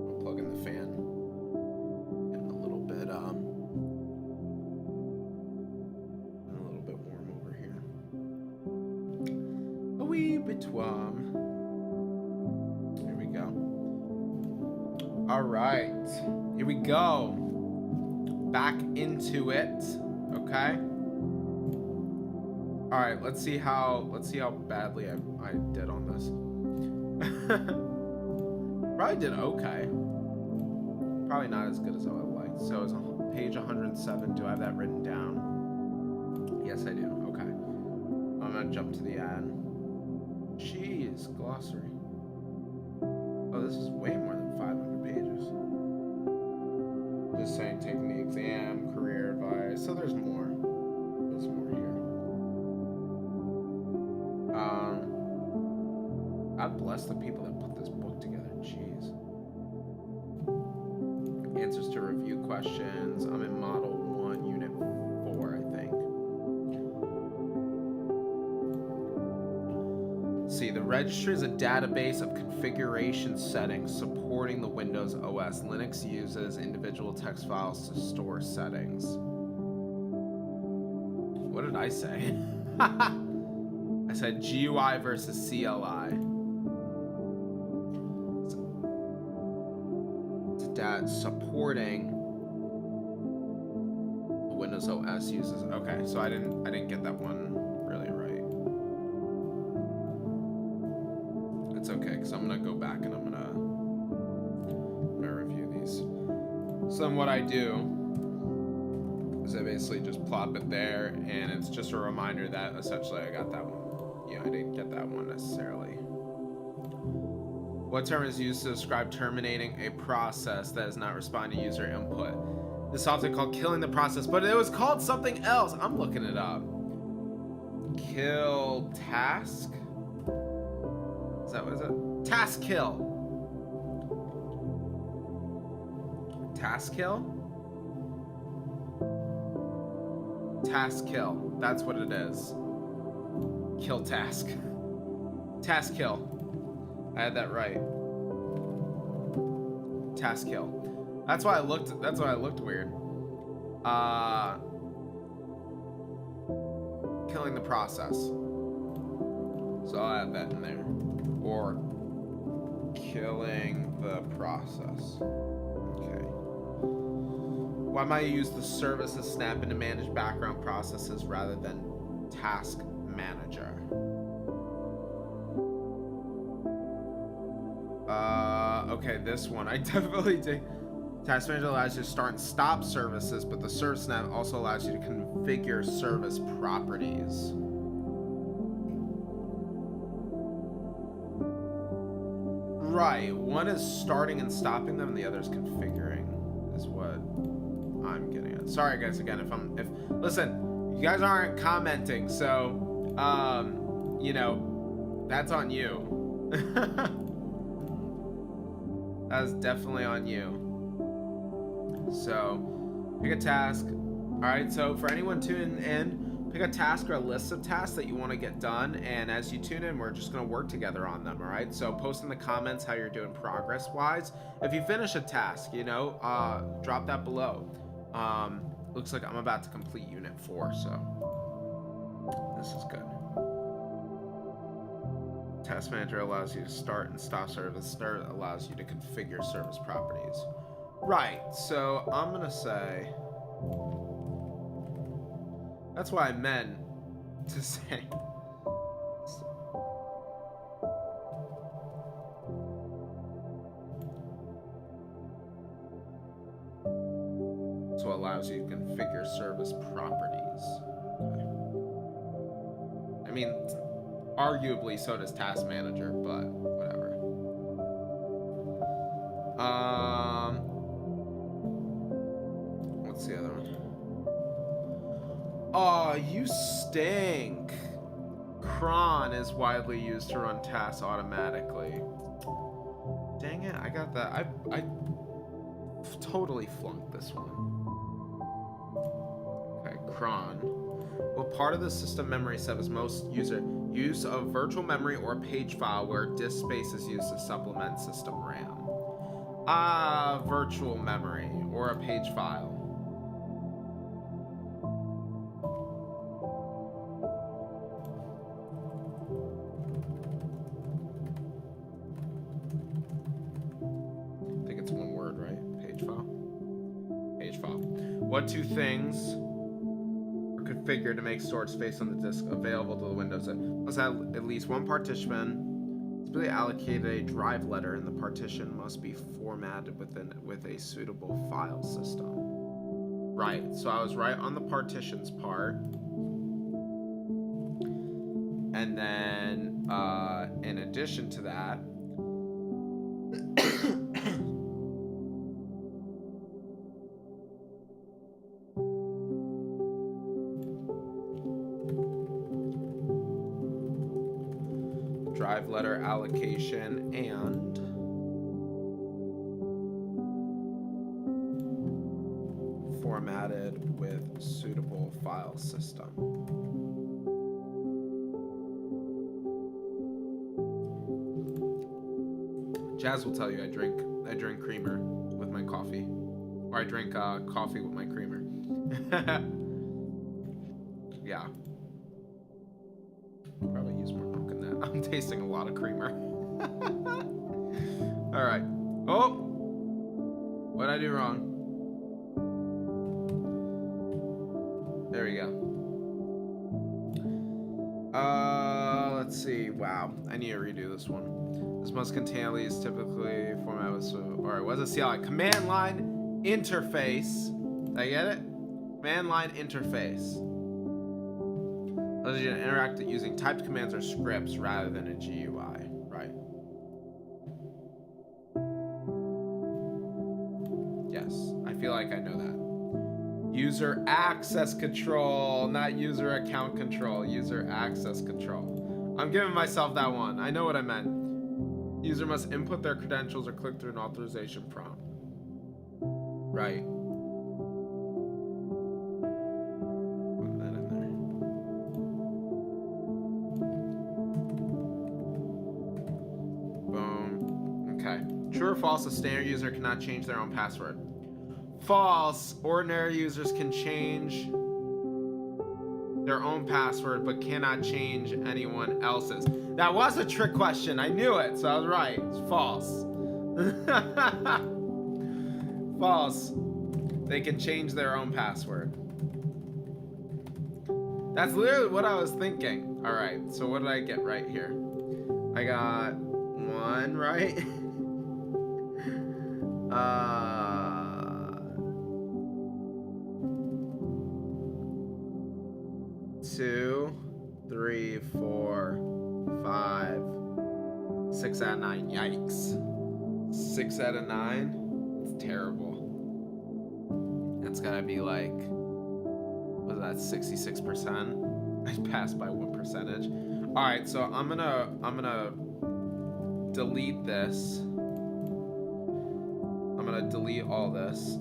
I'll plug in the fan. Getting a little bit warm over here. A wee bit warm. Here we go. All right, here we go. Back into it. Okay. All right, let's see how badly I did on this. Probably did okay. Probably not as good as I would like. So it's on page 107. Do I have that written down? Yes, I do. Okay. I'm gonna jump to the ad. Jeez, glossary. Oh, this is way more than 500 pages. Just saying, taking the exam, career advice. So there's more. There's more here. God bless the people that put this book together. Jeez. Answers to review questions. I'm in Model 1, Unit 4, I think. See, the registry is a database of configuration settings supporting the Windows OS. Linux uses individual text files to store settings. What did I say? I said GUI versus CLI. It's supporting the Windows OS uses. Okay, so I didn't get that one really right. It's okay, because I'm gonna go back and I'm gonna review these. So then what I do is I basically just plop it there, and it's just a reminder that essentially I got that one. Yeah, I didn't get that one necessarily. What term is used to describe terminating a process that does not respond to user input? This is often called killing the process, but it was called something else. I'm looking it up. Kill task? Is that what is it? Task kill. Task kill? Task kill. That's what it is. Kill task. Task kill. I had that right. Task kill. That's why I looked weird. Killing the process. So I'll add that in there. Or killing the process. Okay. Why might you use the services snap-in to manage background processes rather than task manager? Okay, this one I definitely take. Task Manager allows you to start and stop services, but the Service Snap also allows you to configure service properties. Right, one is starting and stopping them, and the other is configuring. Is what I'm getting at. Sorry, guys. Again, if listen, you guys aren't commenting, so you know, that's on you. That's definitely on you. So, pick a task. Alright, so for anyone tuning in, pick a task or a list of tasks that you want to get done, and as you tune in, we're just going to work together on them, alright? So, post in the comments how you're doing progress-wise. If you finish a task, you know, drop that below. Looks like I'm about to complete Unit 4, so this is good. Task Manager allows you to start and stop service. Start allows you to configure service properties. Right, so I'm gonna say that's what I meant to say. So it allows you to configure service properties. Okay. I mean, arguably, so does Task Manager, but whatever. What's the other one? Oh, you stink. Cron is widely used to run tasks automatically. Dang it, I got that. I totally flunked this one. Okay, cron. What part of the system memory set is most use of virtual memory or page file where disk space is used to supplement system RAM? Virtual memory or a page file. I think it's one word, right? Page file. Page file. What two things are configured to make storage space on the disk available to the Windows? It must have at least one partition. Specifically allocated a drive letter, and the partition must be formatted with a suitable file system. Right. So I was right on the partitions part. And then, in addition to that, drive letter allocation and formatted with suitable file system. Jazz will tell you I drink creamer with my coffee, or I drink coffee with my creamer. Yeah. Probably use more milk in that. I'm tasting a lot of creamer. All right. Oh, what did I do wrong? There we go. Let's see. Wow, I need to redo this one. This must contain at least typically format with. All right, what does it see? Like command line interface. Did I get it? Command line interface. Allows you to interact using typed commands or scripts rather than a GUI, right? Yes, I feel like I know that. User access control, not user account control. User access control. I'm giving myself that one. I know what I meant. User must input their credentials or click through an authorization prompt. Right. Put that in there. Boom. Okay. True or false, a standard user cannot change their own password. False. Ordinary users can change their own password but cannot change anyone else's. That was a trick question. I knew it, so I was right. It's false. False. They can change their own password. That's literally what I was thinking. All right, so what did I get right here? I got one right. 2, 3, 4, 5, 6 out of 9. Yikes. 6 out of 9? It's terrible. That's gotta be like, what is that, 66%? I passed by 1%. Alright, so I'm gonna delete this. I'm gonna delete all this,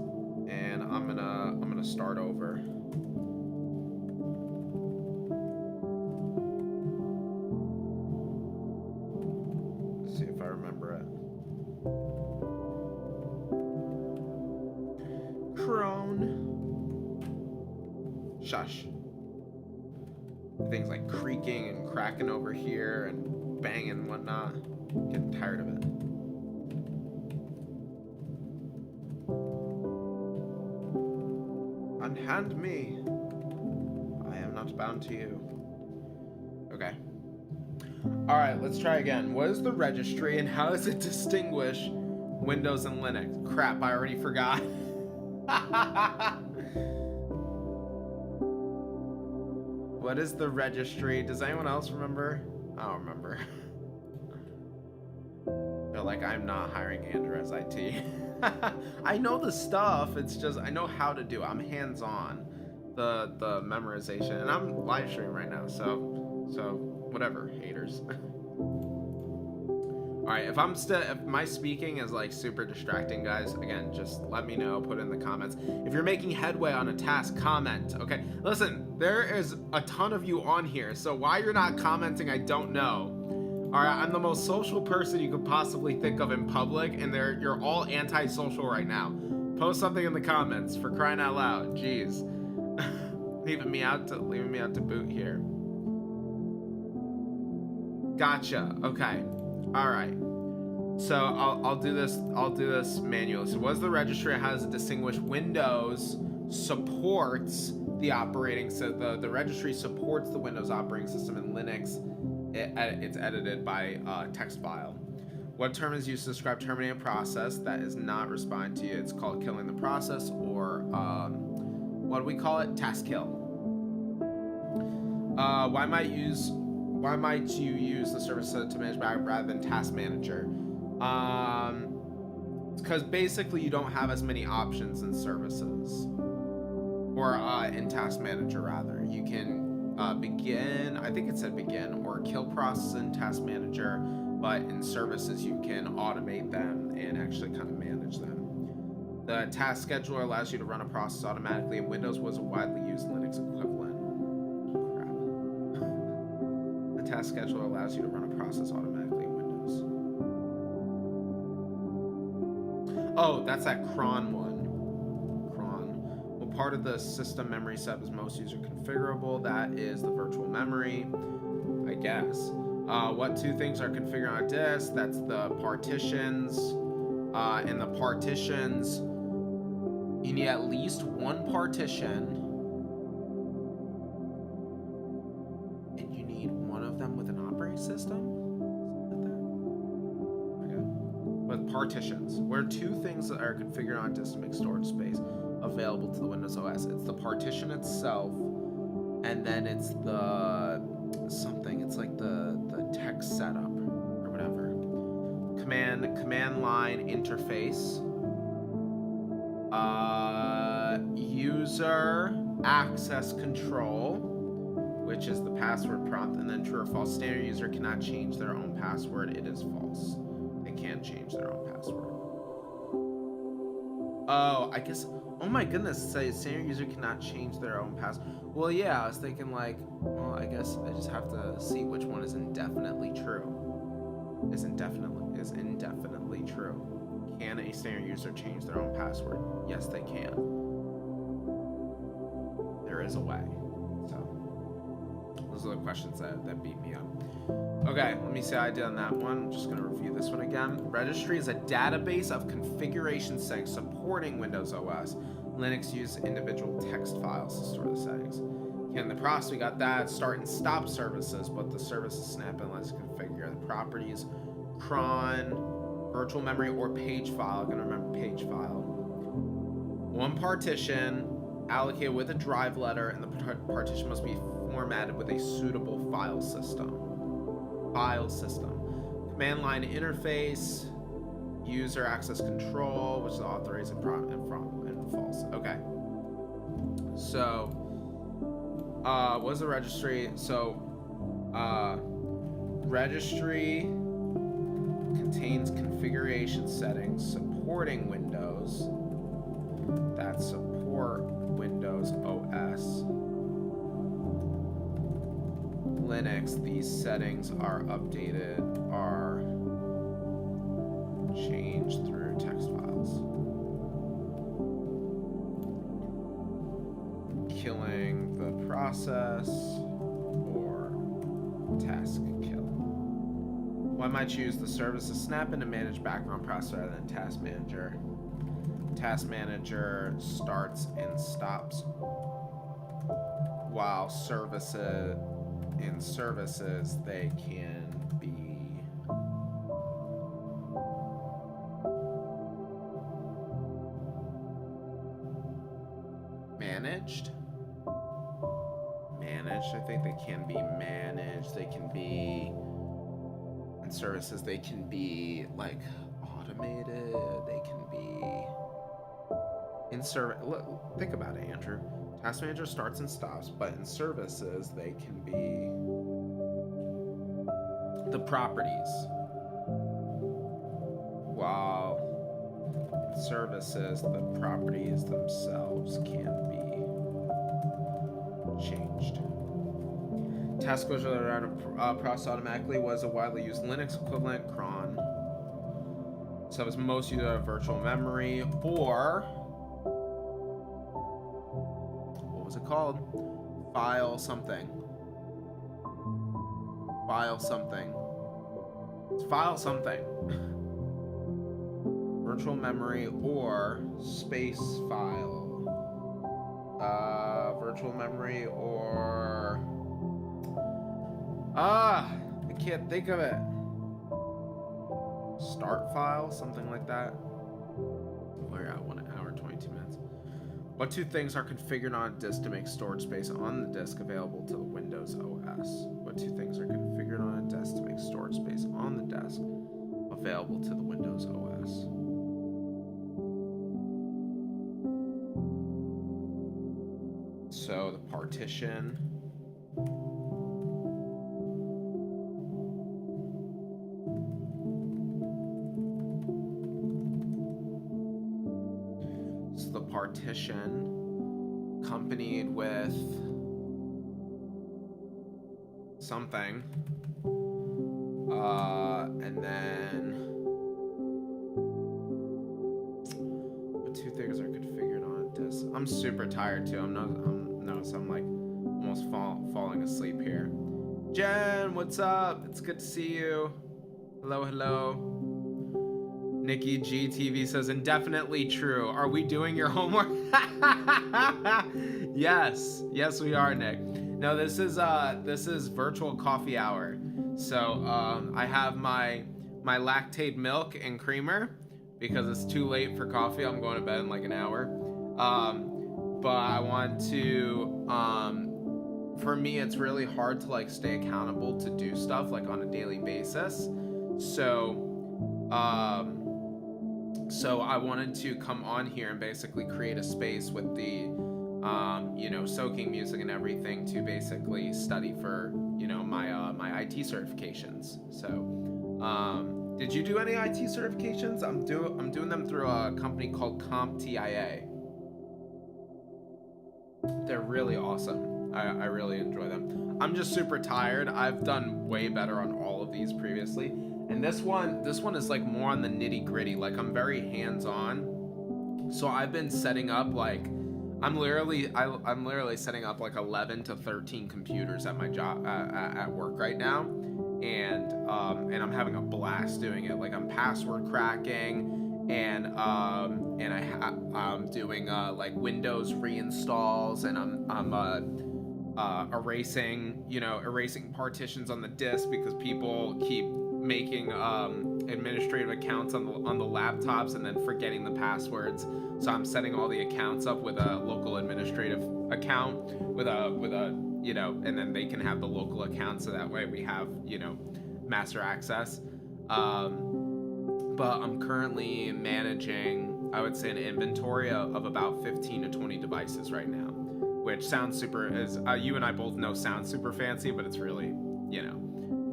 and I'm gonna start over. See if I remember it. Crone. Shush. Things like creaking and cracking over here and banging and whatnot. Getting tired of it. Unhand me. I am not bound to you. Okay. Alright, let's try again. What is the registry and how does it distinguish Windows and Linux? Crap, I already forgot. What is the registry? Does anyone else remember? I don't remember. I feel like I'm not hiring Andrew as IT. I know the stuff, it's just I know how to do it. I'm hands-on. The memorization, and I'm live streaming right now, so whatever, haters. All right, if my speaking is like super distracting, guys, again, just let me know, put it in the comments. If you're making headway on a task, comment, okay? Listen, there is a ton of you on here, so why you're not commenting, I don't know. All right, I'm the most social person you could possibly think of in public, and you're all anti-social right now. Post something in the comments, for crying out loud. Jeez. leaving me out to boot here. Gotcha. Okay. All right. So I'll do this manually. So what's the registry? How does it distinguish? Windows supports the operating, so the registry supports the Windows operating system. In Linux, it's edited by text file. What term is used to describe terminating a process that is not responding to you? It's called killing the process, or what do we call it? Task kill. Why might you use the service to manage back rather than task manager? Because basically you don't have as many options in services, or in task manager rather. You can begin, I think it said begin, or kill process in task manager, but in services you can automate them and actually kind of manage them. The task scheduler allows you to run a process automatically. In Windows was a widely used Linux equivalent. Crap. The task scheduler allows you to run a process automatically in Windows. Oh, that's that cron one. Cron. Well, part of the system memory set is most user configurable. That is the virtual memory, I guess. What two things are configured on a disk? That's the partitions. And the partitions, you need at least one partition, and you need one of them with an operating system. Okay. With partitions, where two things that are configured on a disk to make storage space available to the Windows OS. It's the partition itself, and then it's the something. It's like the text setup or whatever. Command line interface. User access control, which is the password prompt, and then true or false. Standard user cannot change their own password. It is false. They can't change their own password. Oh, I guess. Oh my goodness, say standard user cannot change their own password. Well, yeah, I was thinking like, well, I guess I just have to see which one is indefinitely true. Is indefinitely true. Can a standard user change their own password? Yes, they can. There is a way. So those are the questions that beat me up. Okay, let me see how I did on that one. I'm just going to review this one again. Registry is a database of configuration settings supporting Windows OS. Linux uses individual text files to store the settings. Okay, in the process, we got that. Start and stop services, but the services snap and lets configure the properties. Cron, virtual memory, or page file. I'm going to remember page file. One partition allocated with a drive letter, and the partition must be formatted with a suitable file system. Command line interface, user access control, which is authorized and false. Okay. So, what is the registry? So, registry contains configuration settings supporting Windows that support Windows OS. Linux, these settings are updated, are changed through text files. Killing the process or task kill. One might choose the service to snap in to manage background process rather than task manager. Task manager starts and stops, while in services they can be managed. I think they can be managed. They can be in services. They can be like automated. They can be in service. Think about it, Andrew. Task manager starts and stops, but in services they can be the properties. while services, the properties themselves can be changed. Task was around process automatically was a widely used Linux equivalent, cron. So it's most used out of virtual memory, or what was it called? File something. File something. It's file something. Virtual memory or space file. Virtual memory or I can't think of it. Start file, something like that. We're at 1 hour 22 minutes. What two things are configured on a disk to make storage space on the disk available to the Windows OS? What two things are configured on a disk to make storage space on the disk available to the Windows OS? So the partition. So the partition accompanied with something. And then what two things are configured on a disk? I'm super tired too. I'm like almost falling asleep here. Jen, what's up? It's good to see you. Hello, hello. Nikki GTV says indefinitely true. Are we doing your homework? Yes, we are, Nick. No, this is virtual coffee hour. So I have my lactate milk and creamer because it's too late for coffee. I'm going to bed in like an hour. But I want to, for me, it's really hard to like stay accountable to do stuff like on a daily basis. So I wanted to come on here and basically create a space with the, soaking music and everything to basically study for, my IT certifications. So, did you do any IT certifications? I'm doing them through a company called CompTIA. They're really awesome. I really enjoy them. I'm just super tired. I've done way better on all of these previously. And this one is like more on the nitty gritty. Like I'm very hands-on. So I've been setting up like, I'm literally setting up like 11 to 13 computers at my job, at work right now. And I'm having a blast doing it. Like I'm password cracking and I'm doing like Windows reinstalls, and I'm erasing partitions on the disk because people keep making administrative accounts on the laptops and then forgetting the passwords. So I'm setting all the accounts up with a local administrative account with a and then they can have the local account, so that way we have master access. But I'm currently managing, I would say, an inventory of about 15 to 20 devices right now, which sounds super, as you and I both know, sounds super fancy, but it's really,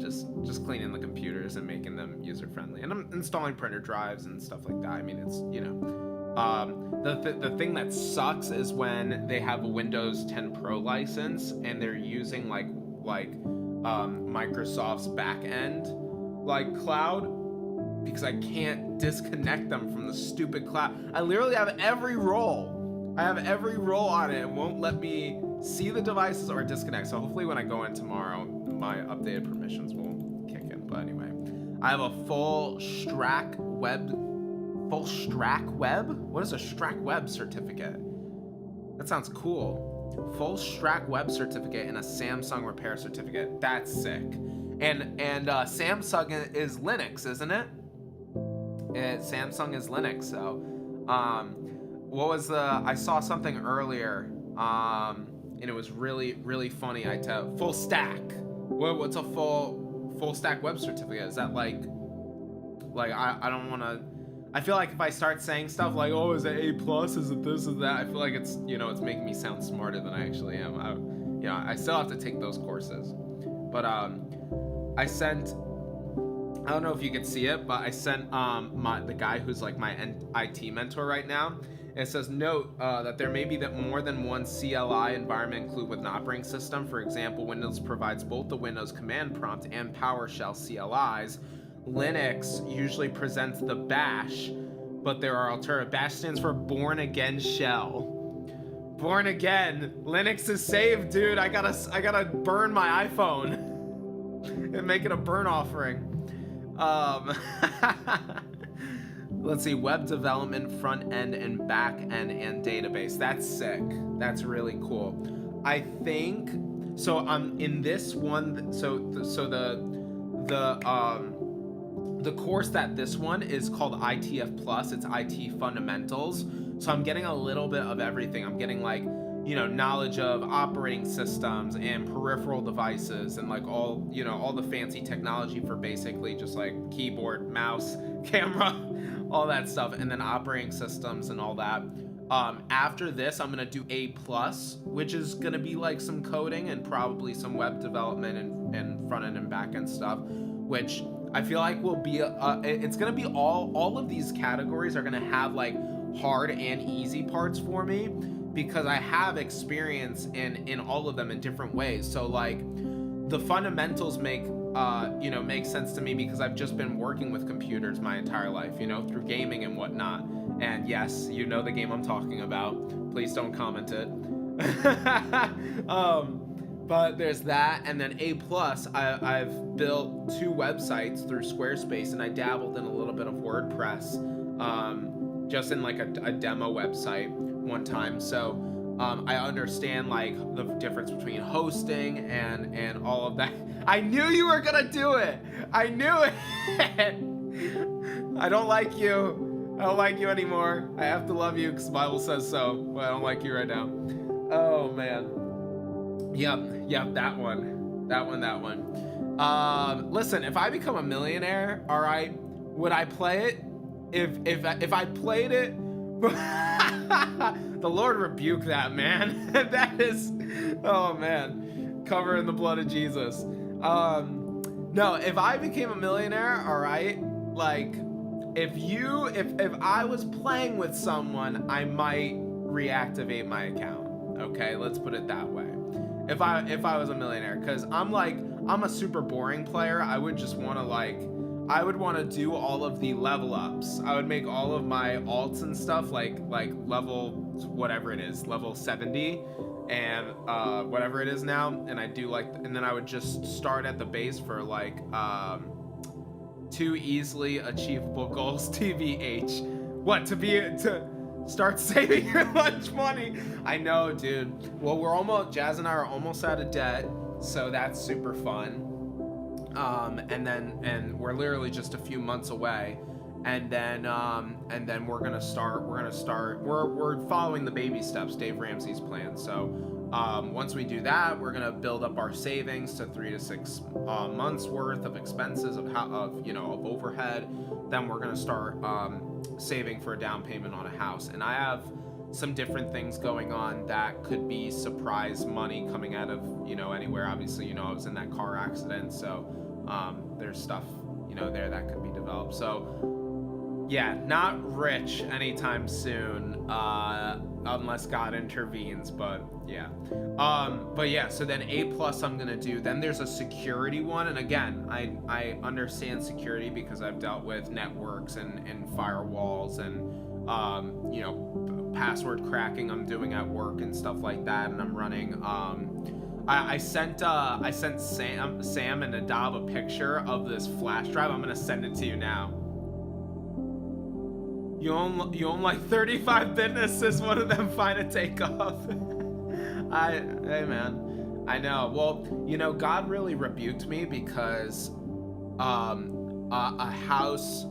just cleaning the computers and making them user friendly. And I'm installing printer drives and stuff like that. I mean, it's, the thing that sucks is when they have a Windows 10 Pro license and they're using like Microsoft's back end, like cloud, because I can't disconnect them from the stupid cloud. I literally have every role. I have every role on it. It won't let me see the devices or disconnect. So hopefully when I go in tomorrow, my updated permissions will kick in. But anyway, I have a full Strack Web. What is a Strack Web certificate? That sounds cool. Full Strack Web certificate and a Samsung repair certificate. That's sick. And Samsung is Linux, isn't it? Samsung is Linux. So, what was I saw something earlier, and it was really, really funny. Full stack. What's a full stack web certificate? Is that like I don't want to. I feel like if I start saying stuff like, oh, is it A+, is it this, is that, I feel like it's, it's making me sound smarter than I actually am. I still have to take those courses. But I sent I don't know if you could see it, but I sent the guy who's like my IT mentor right now. It says, note that there may be more than one CLI environment included with an operating system. For example, Windows provides both the Windows command prompt and PowerShell CLIs. Linux usually presents the Bash, but there are alternative. Bash stands for Born Again Shell. Born Again. Linux is saved, dude. I gotta burn my iPhone and make it a burn offering. Let's see, web development, front end and back end and database. That's sick. That's really cool. I think so. In this one, so the course that this one is called ITF Plus. It's IT Fundamentals. So I'm getting a little bit of everything. I'm getting like, you know, knowledge of operating systems and peripheral devices and like all, you know, all the fancy technology for basically just like keyboard, mouse, camera, all that stuff, and then operating systems and all that. After this, I'm gonna do A+, which is gonna be like some coding and probably some web development and front end and back end stuff, which I feel like will be it's gonna be all of these categories are gonna have like hard and easy parts for me, because I have experience in all of them in different ways. So like the fundamentals make sense to me because I've just been working with computers my entire life, you know, through gaming and whatnot. And yes, you know the game I'm talking about. Please don't comment it. But there's that, and then A+, I've built 2 websites through Squarespace, and I dabbled in a little bit of WordPress, just in like a demo website one time. So I understand like the difference between hosting and all of that. I knew you were gonna do it. I knew it. I don't like you. I don't like you anymore. I have to love you because the Bible says so, but I don't like you right now. Oh man. Yep, that one. Listen, if I become a millionaire, all right, would I play it? If I played it, the Lord rebuke that, man. That is, oh man, cover in the blood of Jesus. No, if I became a millionaire, all right, like if I was playing with someone, I might reactivate my account. Okay, let's put it that way. If I was a millionaire, because I'm a super boring player. I would just want to do all of the level ups. I would make all of my alts and stuff like level whatever it is, level 70 and whatever it is now, and I do and then I would just start at the base for like 2 easily achievable goals, TBH. What, to start saving your lunch money? I know, dude. Well, Jazz and I are almost out of debt, so that's super fun. And we're literally just a few months away, and then we're following the baby steps, Dave Ramsey's plan. So once we do that, we're gonna build up our savings to 3 to 6 months worth of expenses of overhead. Then we're gonna start saving for a down payment on a house, and I have some different things going on that could be surprise money coming out of anywhere. Obviously, I was in that car accident, so there's stuff there that could be developed. So yeah, not rich anytime soon, unless God intervenes, but yeah. So then A+ I'm gonna do. Then there's a security one, and again, I understand security because I've dealt with networks and firewalls and password cracking I'm doing at work and stuff like that, and I'm running I sent Sam and Adab a picture of this flash drive. I'm gonna send it to you now. You own like 35 businesses. One of them find a takeoff. Hey man, I know. Well, God really rebuked me because a house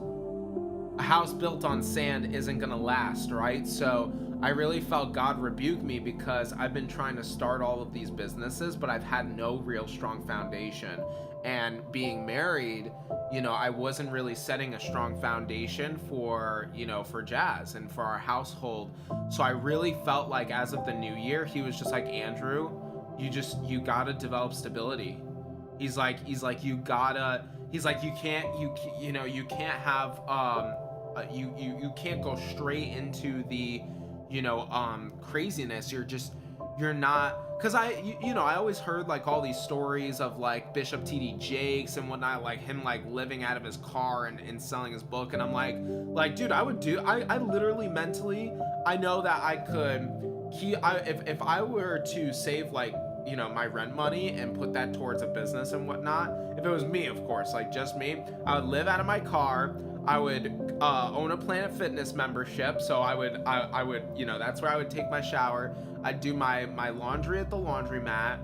built on sand isn't gonna last, right? So I really felt God rebuke me because I've been trying to start all of these businesses, but I've had no real strong foundation. And being married, I wasn't really setting a strong foundation for Jazz and for our household. So I really felt like as of the new year, he was just like, Andrew, you gotta develop stability. He's like, you gotta he's like, you can't have you can't go straight into the craziness. You're not, because I always heard like all these stories of like Bishop TD Jakes and whatnot, like him like living out of his car and selling his book, and I'm like dude, I literally mentally, I know that I could if I were to save like my rent money and put that towards a business and whatnot, if it was me, of course, like just me, I would live out of my car. I would own a Planet Fitness membership, so I would that's where I would take my shower. I'd do my laundry at the laundromat,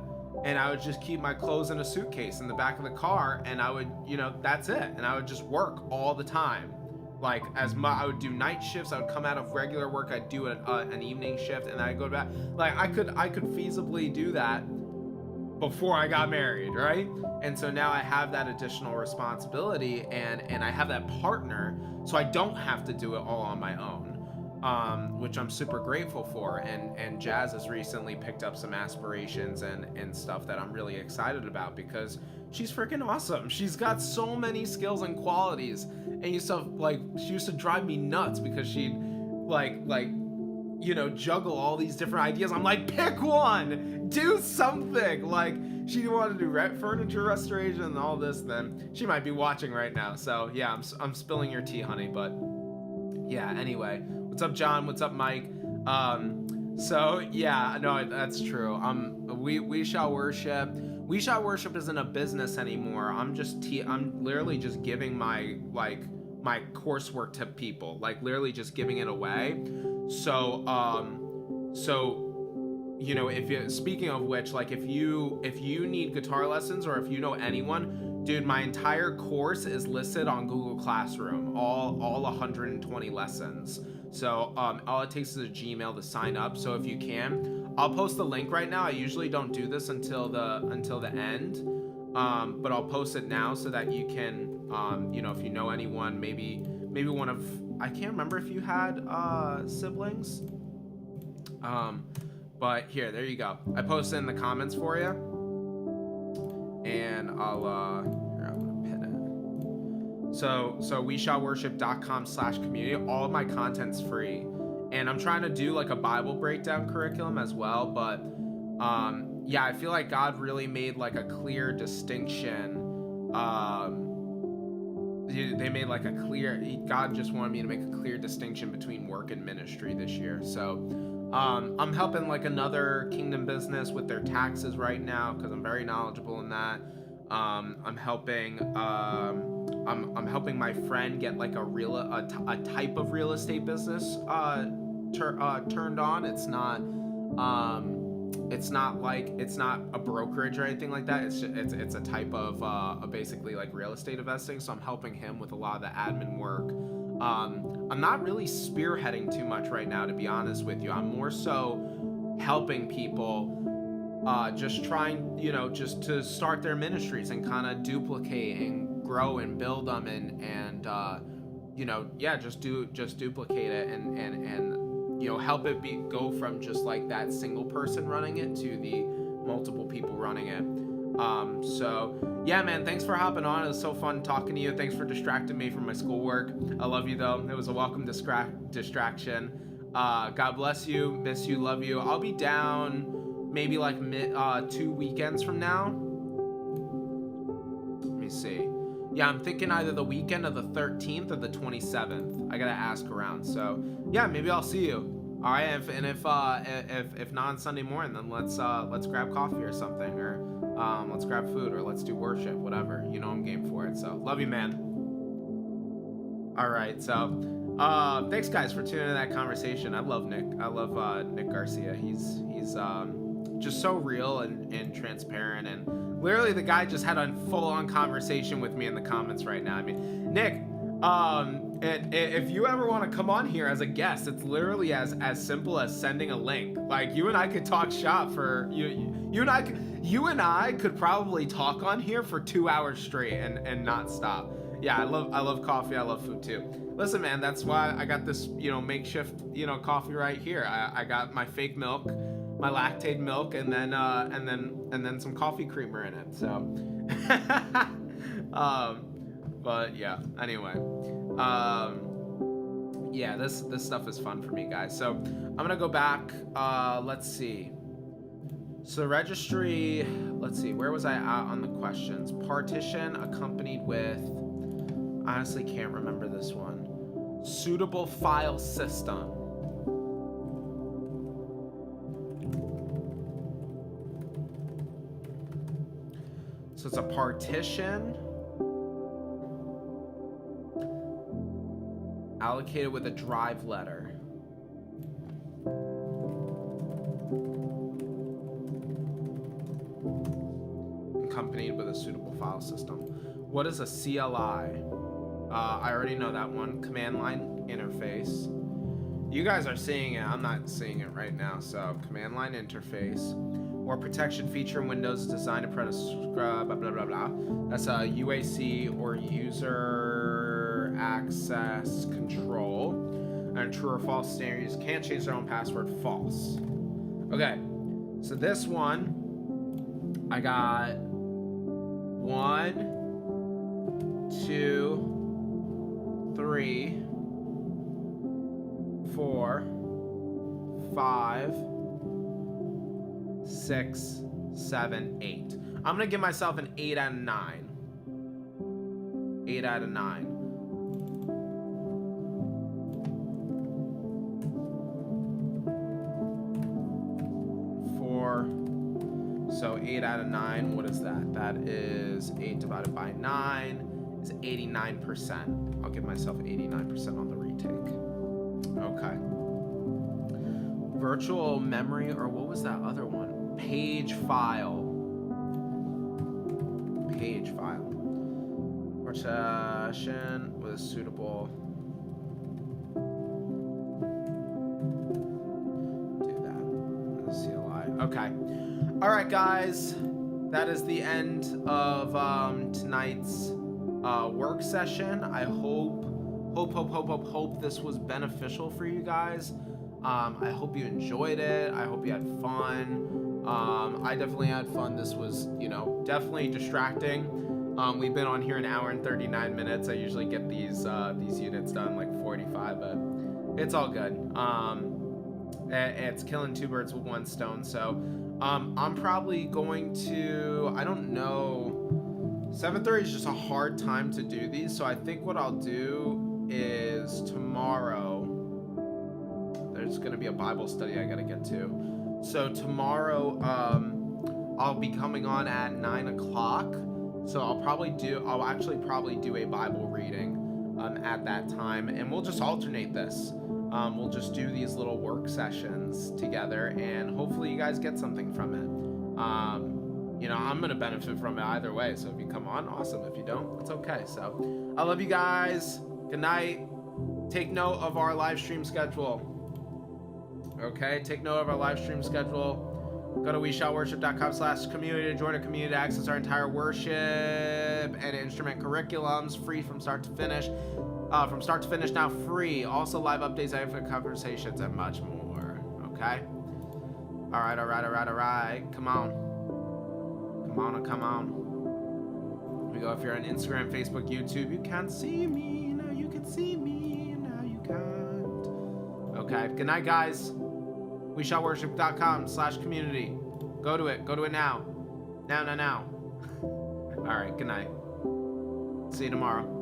and I would just keep my clothes in a suitcase in the back of the car, and I would that's it, and I would just work all the time. Like I would do night shifts. I would come out of regular work. I'd do an evening shift, and I'd go back. Like I could feasibly do that before I got married, right? And so now I have that additional responsibility, and I have that partner, so I don't have to do it all on my own, which I'm super grateful for. And Jazz has recently picked up some aspirations and stuff that I'm really excited about, because she's freaking awesome. She's got so many skills and qualities, and she used to drive me nuts because she'd juggle all these different ideas. I'm like, pick one, do something. Like, she wanted to do furniture restoration and all this. Then she might be watching right now. So yeah, I'm spilling your tea, honey. But yeah, anyway, what's up, John? What's up, Mike? So yeah, no, that's true. We shall worship. We Shall Worship isn't a business anymore. I'm literally just giving my coursework to people, like literally just giving it away. So speaking of which, like if you need guitar lessons, or if you know anyone, dude, my entire course is listed on Google Classroom, all 120 lessons. So all it takes is a Gmail to sign up. So if you can, I'll post the link right now. I usually don't do this until the end, but I'll post it now so that you can, if you know anyone, maybe one of, I can't remember if you had siblings, but here, there you go. I posted in the comments for you, and I'm gonna pin it. So weshallworship.com/community. All of my content's free. And I'm trying to do like a Bible breakdown curriculum as well, but yeah, I feel like God really made like a clear distinction. God just wanted me to make a clear distinction between work and ministry this year. So I'm helping like another kingdom business with their taxes right now, because I'm very knowledgeable in that. I'm helping my friend get like a type of real estate business turned on. It's not a brokerage or anything like that. It's a type of basically like real estate investing. So I'm helping him with a lot of the admin work. I'm not really spearheading too much right now, to be honest with you. I'm more so helping people just trying, just to start their ministries and kind of duplicate and grow and build them and just duplicate it and help it go from just like that single person running it to the multiple people running it. So yeah, man, thanks for hopping on. It was so fun talking to you. Thanks for distracting me from my schoolwork. I love you though. It was a welcome distraction. God bless you, miss you, love you. I'll be down maybe like 2 weekends from now. Let me see. Yeah, I'm thinking either the weekend of the 13th or the 27th. I gotta ask around. So yeah, maybe I'll see you. All right, if not on Sunday morning, then let's grab coffee or something, or let's grab food, or let's do worship, whatever. I'm game for it. So love you, man. All right, so thanks guys for tuning in to that conversation. I love Nick. I love Nick Garcia. He's just so real and transparent, and literally the guy just had a full-on conversation with me in the comments right now. I mean, Nick, if you ever want to come on here as a guest, it's literally as simple as sending a link. Like, you and I could talk shop for you and I could probably talk on here for 2 hours straight and not stop. Yeah, I love coffee. I love food too. Listen, man, that's why I got this makeshift coffee right here. I got my fake milk, my lactate milk, and then some coffee creamer in it. So But yeah, anyway. Yeah, this stuff is fun for me, guys. So I'm gonna go back. Let's see. So registry, let's see, where was I at on the questions? Partition accompanied with, honestly can't remember this one. Suitable file system. So it's a partition allocated with a drive letter. Accompanied with a suitable file system. What is a CLI? I already know that one. Command line interface. You guys are seeing it. I'm not seeing it right now. So command line interface. Or protection feature in Windows designed to prevent blah blah blah blah. That's a UAC or user access control. And true or false standards can't change their own password. False. Okay. So this one, I got 1, 2, 3, 4, 5, 6, 7, 8. I'm gonna give myself an 8 out of 9. 8 out of 9. 4. So 8 out of 9. What is that? That is 8 divided by 9 is 89%. I'll give myself 89% on the retake. Okay. Virtual memory, or what was that other one? Page file. Page file. Partition with a suitable. Do that. CLI. Okay. All right, guys. That is the end of tonight's work session. I hope this was beneficial for you guys. I hope you enjoyed it. I hope you had fun. I definitely had fun. This was, definitely distracting. We've been on here an hour and 39 minutes. I usually get these units done like 45, but it's all good. It's killing 2 birds with 1 stone. So I'm probably going to, I don't know, 7:30 is just a hard time to do these. So I think what I'll do is tomorrow, there's going to be a Bible study I got to get to. So tomorrow, I'll be coming on at 9 o'clock. So I'll actually probably do a Bible reading at that time, and we'll just alternate this. We'll just do these little work sessions together, and hopefully you guys get something from it. I'm going to benefit from it either way. So if you come on, awesome. If you don't, it's okay. So I love you guys. Good night. Take note of our live stream schedule. Okay, take note of our live stream schedule. Go to weshallworship.com/community to join our community to access our entire worship and instrument curriculums, free from start to finish. From start to finish now, free. Also live updates, info conversations, and much more. Okay? All right. Come on. Here we go. If you're on Instagram, Facebook, YouTube, you can't see me. Now you can see me. Now you can't. Okay. Good night, guys. weshallworship.com/community. Go to it now. Now. All right, good night. See you tomorrow.